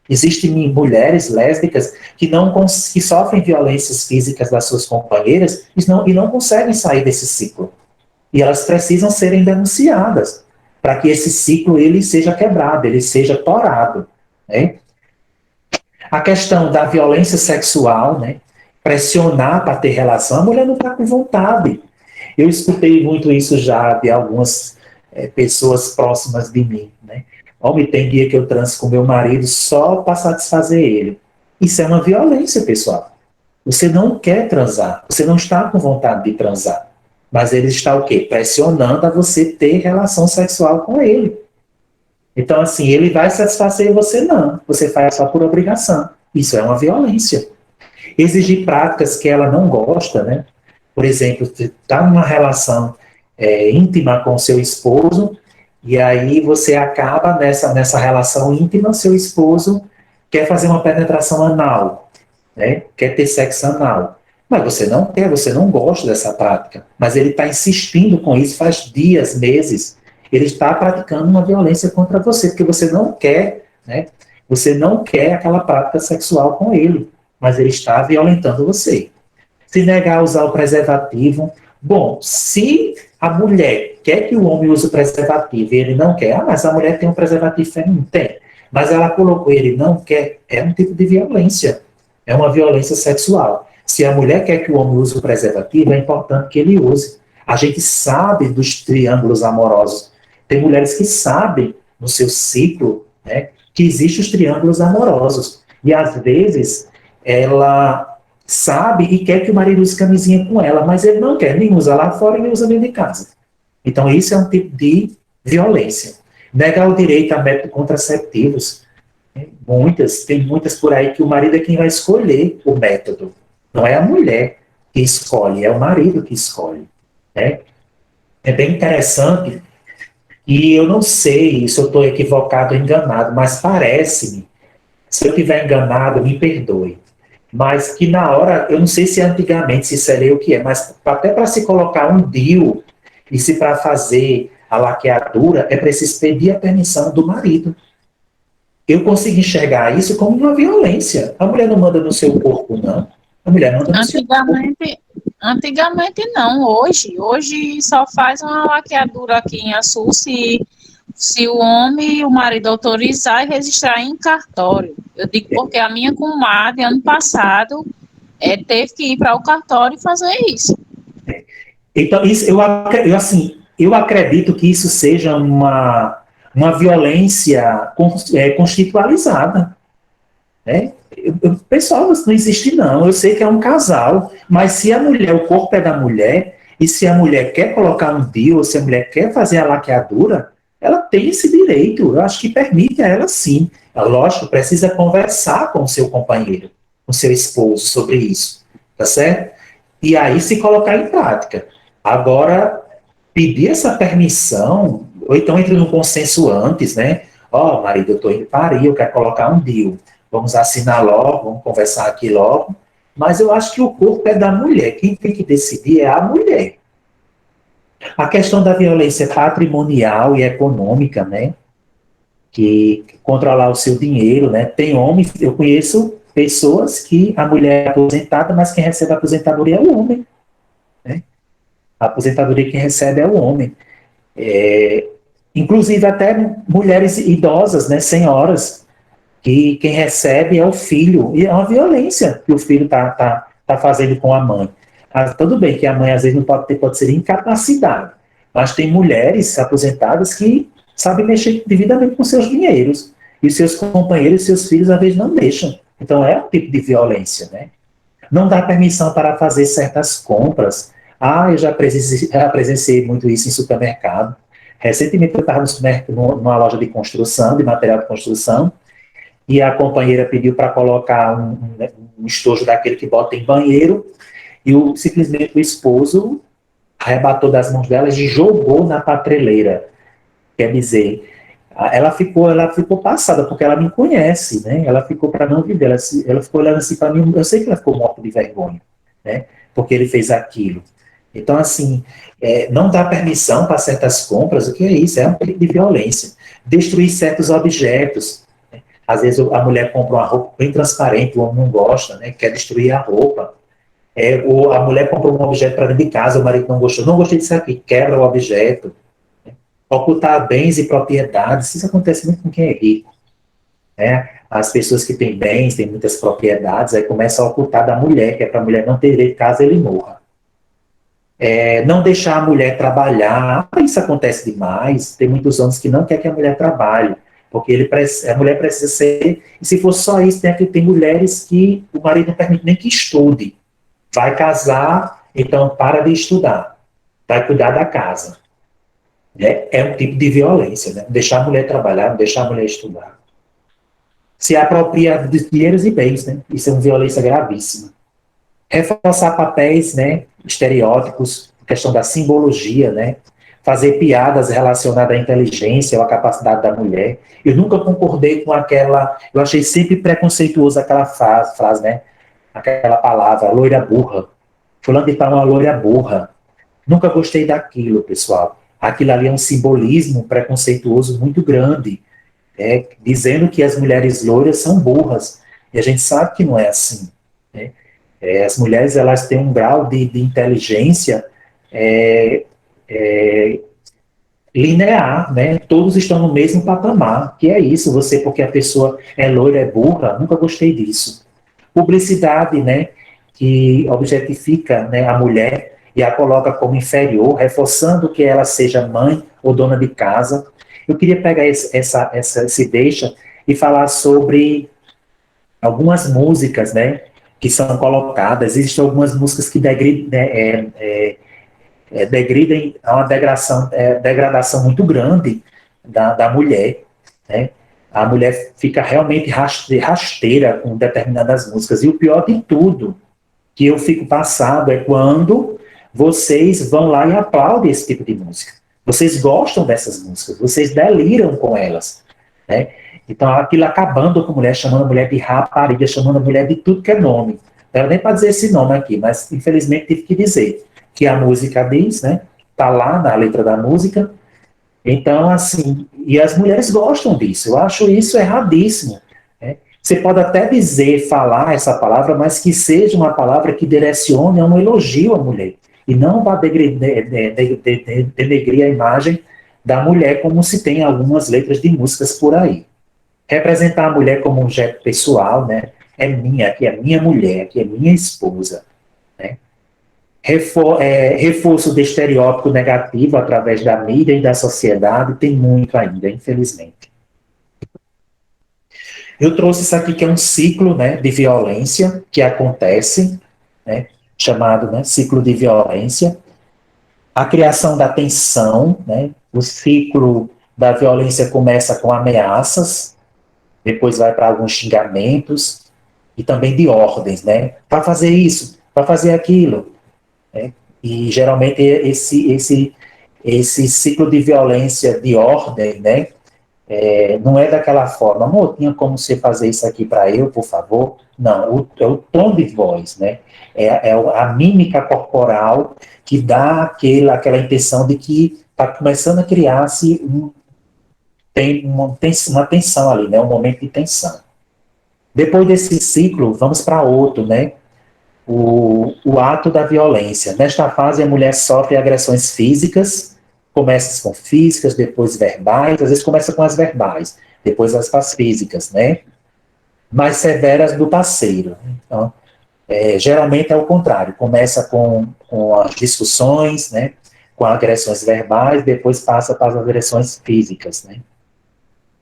Existem mulheres lésbicas que sofrem violências físicas das suas companheiras e não conseguem sair desse ciclo. E elas precisam serem denunciadas para que esse ciclo ele seja quebrado, ele seja torado. Né? A questão da violência sexual, né? Pressionar para ter relação, a mulher não está com vontade. Eu escutei muito isso já de algumas pessoas próximas de mim. Né? Homem, tem dia que eu transo com meu marido só para satisfazer ele. Isso é uma violência, pessoal. Você não quer transar, você não está com vontade de transar. Mas ele está o quê? Pressionando a você ter relação sexual com ele. Então, assim, ele vai satisfazer e você não. Você faz só por obrigação. Isso é uma violência. Exigir práticas que ela não gosta, né? Por exemplo, está numa relação íntima com seu esposo, e aí você acaba nessa relação íntima, seu esposo quer fazer uma penetração anal, né? Quer ter sexo anal. Mas você não quer, você não gosta dessa prática. Mas ele está insistindo com isso faz dias, meses. Ele está praticando uma violência contra você, porque você não quer, né? Você não quer aquela prática sexual com ele, mas ele está violentando você. Se negar a usar o preservativo, bom, se a mulher quer que o homem use o preservativo e ele não quer, mas a mulher tem um preservativo feminino, tem, mas ela colocou ele não quer, é um tipo de violência, é uma violência sexual. Se a mulher quer que o homem use o preservativo, é importante que ele use. A gente sabe dos triângulos amorosos. Tem mulheres que sabem, no seu ciclo, né, que existem os triângulos amorosos. E, às vezes, ela sabe e quer que o marido use camisinha com ela, mas ele não quer, nem usa lá fora, nem usa dentro de casa. Então, isso é um tipo de violência. Negar o direito a métodos contraceptivos. Tem muitas por aí que o marido é quem vai escolher o método. Não é a mulher que escolhe, é o marido que escolhe. Né? É bem interessante, e eu não sei se eu estou equivocado ou enganado, mas parece-me, se eu estiver enganado, me perdoe, mas que na hora, eu não sei se antigamente, se isso é o que é, mas até para se colocar um DIU, e se para fazer a laqueadura, é preciso pedir a permissão do marido. Eu consigo enxergar isso como uma violência. A mulher não manda no seu corpo, não. A mulher manda no seu corpo. Antigamente não, hoje só faz uma laqueadura aqui em Açu se o homem, o marido autorizar e registrar em cartório. Eu digo porque a minha comadre, ano passado, teve que ir para o cartório e fazer isso. Então, isso, eu acredito que isso seja uma violência constitucionalizada. Né? Pessoal, isso não existe não, eu sei que é um casal, mas se a mulher, o corpo é da mulher, e se a mulher quer colocar um DIU, ou se a mulher quer fazer a laqueadura, ela tem esse direito, eu acho que permite a ela sim. Lógico, precisa conversar com o seu companheiro, com o seu esposo sobre isso, tá certo? E aí se colocar em prática. Agora, pedir essa permissão, ou então entre no consenso antes, né? Ó, marido, eu estou indo parir, eu quero colocar um DIU. Vamos assinar logo, vamos conversar aqui logo. Mas eu acho que o corpo é da mulher. Quem tem que decidir é a mulher. A questão da violência patrimonial e econômica, né? Que controlar o seu dinheiro, né? Tem homens, eu conheço pessoas que a mulher é aposentada, mas quem recebe a aposentadoria é o homem. Né? A aposentadoria quem recebe é o homem. Inclusive até mulheres idosas, né? Senhoras, que quem recebe é o filho, e é uma violência que o filho está fazendo com a mãe. Tudo bem que a mãe às vezes não pode ser incapacidade, mas tem mulheres aposentadas que sabem mexer devidamente com seus dinheiros, e seus companheiros e seus filhos às vezes não deixam. Então é um tipo de violência, né? Não dá permissão para fazer certas compras. Eu já presenciei muito isso em supermercado. Recentemente eu estava numa loja de construção, de material de construção, e a companheira pediu para colocar um estojo daquele que bota em banheiro, e simplesmente o esposo arrebatou das mãos dela e jogou na prateleira. Quer dizer, ela ficou passada, porque ela me conhece, né? Ela ficou para não viver, ela ficou olhando assim para mim, eu sei que ela ficou morta de vergonha, né? Porque ele fez aquilo. Então, assim, não dá permissão para certas compras, o que é isso? É um tipo de violência. Destruir certos objetos. Às vezes a mulher compra uma roupa bem transparente, o homem não gosta, né? Quer destruir a roupa. Ou a mulher compra um objeto para dentro de casa, o marido não gostou. Não gostei disso aqui, quebra o objeto. Ocultar bens e propriedades, isso acontece muito com quem é rico. Né? As pessoas que têm bens, têm muitas propriedades, aí começam a ocultar da mulher, que é para a mulher não ter direito caso ele morra. Não deixar a mulher trabalhar, isso acontece demais. Tem muitos homens que não querem que a mulher trabalhe, porque a mulher precisa ser, e se for só isso, tem mulheres que o marido não permite nem que estude. Vai casar, então para de estudar, vai cuidar da casa. É um tipo de violência, né? Deixar a mulher trabalhar, não deixar a mulher estudar. Se apropria de dinheiros e bens, né? Isso é uma violência gravíssima. Reforçar papéis, né, estereótipos, questão da simbologia, né, fazer piadas relacionadas à inteligência ou à capacidade da mulher. Eu nunca concordei com eu achei sempre preconceituoso aquela frase, né, aquela palavra, loira burra. Fulano de tal é uma loira burra. Nunca gostei daquilo, pessoal. Aquilo ali é um simbolismo preconceituoso muito grande, dizendo que as mulheres loiras são burras. E a gente sabe que não é assim, né? As mulheres, elas têm um grau de inteligência linear, né? Todos estão no mesmo patamar, que é isso, porque a pessoa é loira, é burra, nunca gostei disso. Publicidade, né, que objetifica, né, a mulher e a coloca como inferior, reforçando que ela seja mãe ou dona de casa. Eu queria pegar esse deixa e falar sobre algumas músicas, né, que são colocadas. Existem algumas músicas que degridem a uma degradação muito grande da mulher, né? A mulher fica realmente rasteira com determinadas músicas. E o pior de tudo, que eu fico passado, é quando vocês vão lá e aplaudem esse tipo de música. Vocês gostam dessas músicas, vocês deliram com elas, né? Então, aquilo acabando com a mulher, chamando a mulher de rapariga, chamando a mulher de tudo que é nome. Não era nem para dizer esse nome aqui, mas infelizmente tive que dizer que a música diz, né? Está lá na letra da música. Então, assim, e as mulheres gostam disso. Eu acho isso erradíssimo, né? Você pode até falar essa palavra, mas que seja uma palavra que direcione a um elogio à mulher. E não vá denegrir a imagem da mulher, como se tem algumas letras de músicas por aí. Representar a mulher como um objeto pessoal, né? Aqui é minha mulher, aqui é minha esposa, né? Reforço do estereótipo negativo através da mídia e da sociedade, tem muito ainda, infelizmente. Eu trouxe isso aqui que é um ciclo, né, de violência que acontece, né, chamado, né, ciclo de violência. A criação da tensão, né, o ciclo da violência começa com ameaças, depois vai para alguns xingamentos e também de ordens, né, para fazer isso, para fazer aquilo, né? E geralmente esse ciclo de violência de ordem, né, não é daquela forma, amor, tinha como você fazer isso aqui para eu, por favor? Não, é o tom de voz, né? A mímica corporal que dá aquela intenção de que está começando a criar-se uma tensão ali, né? Um momento de tensão. Depois desse ciclo, vamos para outro, né? O ato da violência. Nesta fase, a mulher sofre agressões físicas, começa com físicas, depois verbais, às vezes começa com as verbais, depois as físicas, né? Mais severas do parceiro. Então, geralmente é o contrário, começa com as discussões, né? Com agressões verbais, depois passa para as agressões físicas, né?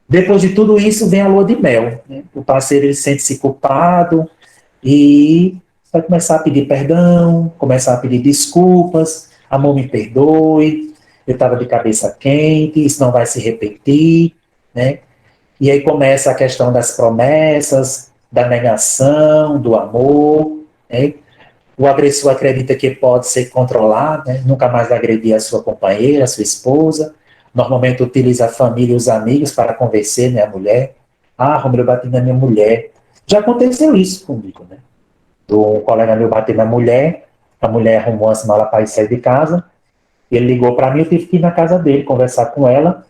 Depois de tudo isso, vem a lua de mel, né? O parceiro ele sente-se culpado e vai começar a pedir perdão, começar a pedir desculpas, amor, me perdoe, eu estava de cabeça quente, isso não vai se repetir, né? E aí começa a questão das promessas, da negação, do amor, né? O agressor acredita que pode ser controlado, né? Nunca mais vai agredir a sua companheira, a sua esposa, normalmente utiliza a família e os amigos para convencer, né, a mulher. Ah, Romulo, eu bati na minha mulher. Já aconteceu isso comigo, né? Um colega meu bateu na mulher, a mulher arrumou as malas para sair de casa, ele ligou para mim, eu tive que ir na casa dele, conversar com ela,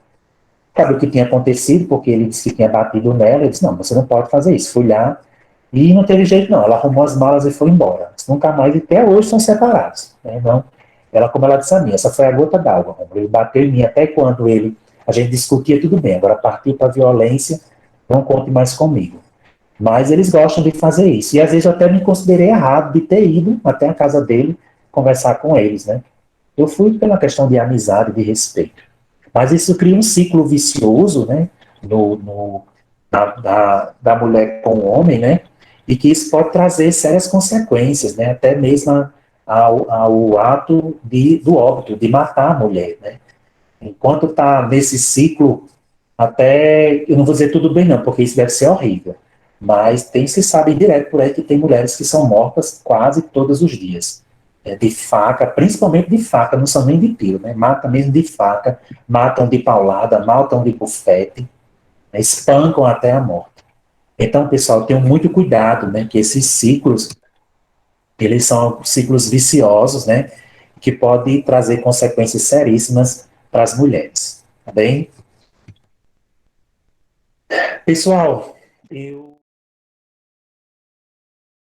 sabe o que tinha acontecido, porque ele disse que tinha batido nela, eu disse, não, você não pode fazer isso. Fui lá, e não teve jeito não, ela arrumou as malas e foi embora. Nunca mais, e até hoje são separados. Né? Então, ela, como ela disse a mim, essa foi a gota d'água. Ele bateu em mim até quando a gente discutia tudo bem, agora partiu para violência, não conte mais comigo. Mas eles gostam de fazer isso. E às vezes eu até me considerei errado de ter ido até a casa dele conversar com eles, né? Eu fui pela questão de amizade, de respeito. Mas isso cria um ciclo vicioso, né? Da mulher com o homem, né? E que isso pode trazer sérias consequências, né? Até mesmo ao ato do óbito, de matar a mulher, né? Enquanto está nesse ciclo, até, eu não vou dizer tudo bem não, porque isso deve ser horrível, mas se sabe direto por aí que tem mulheres que são mortas quase todos os dias, de faca, principalmente de faca, não são nem de tiro, né? Matam mesmo de faca, matam de paulada, matam de bufete, né? Espancam até a morte. Então, pessoal, tenham muito cuidado, né, que esses ciclos, eles são ciclos viciosos, né, que podem trazer consequências seríssimas para as mulheres, tá bem? Pessoal, eu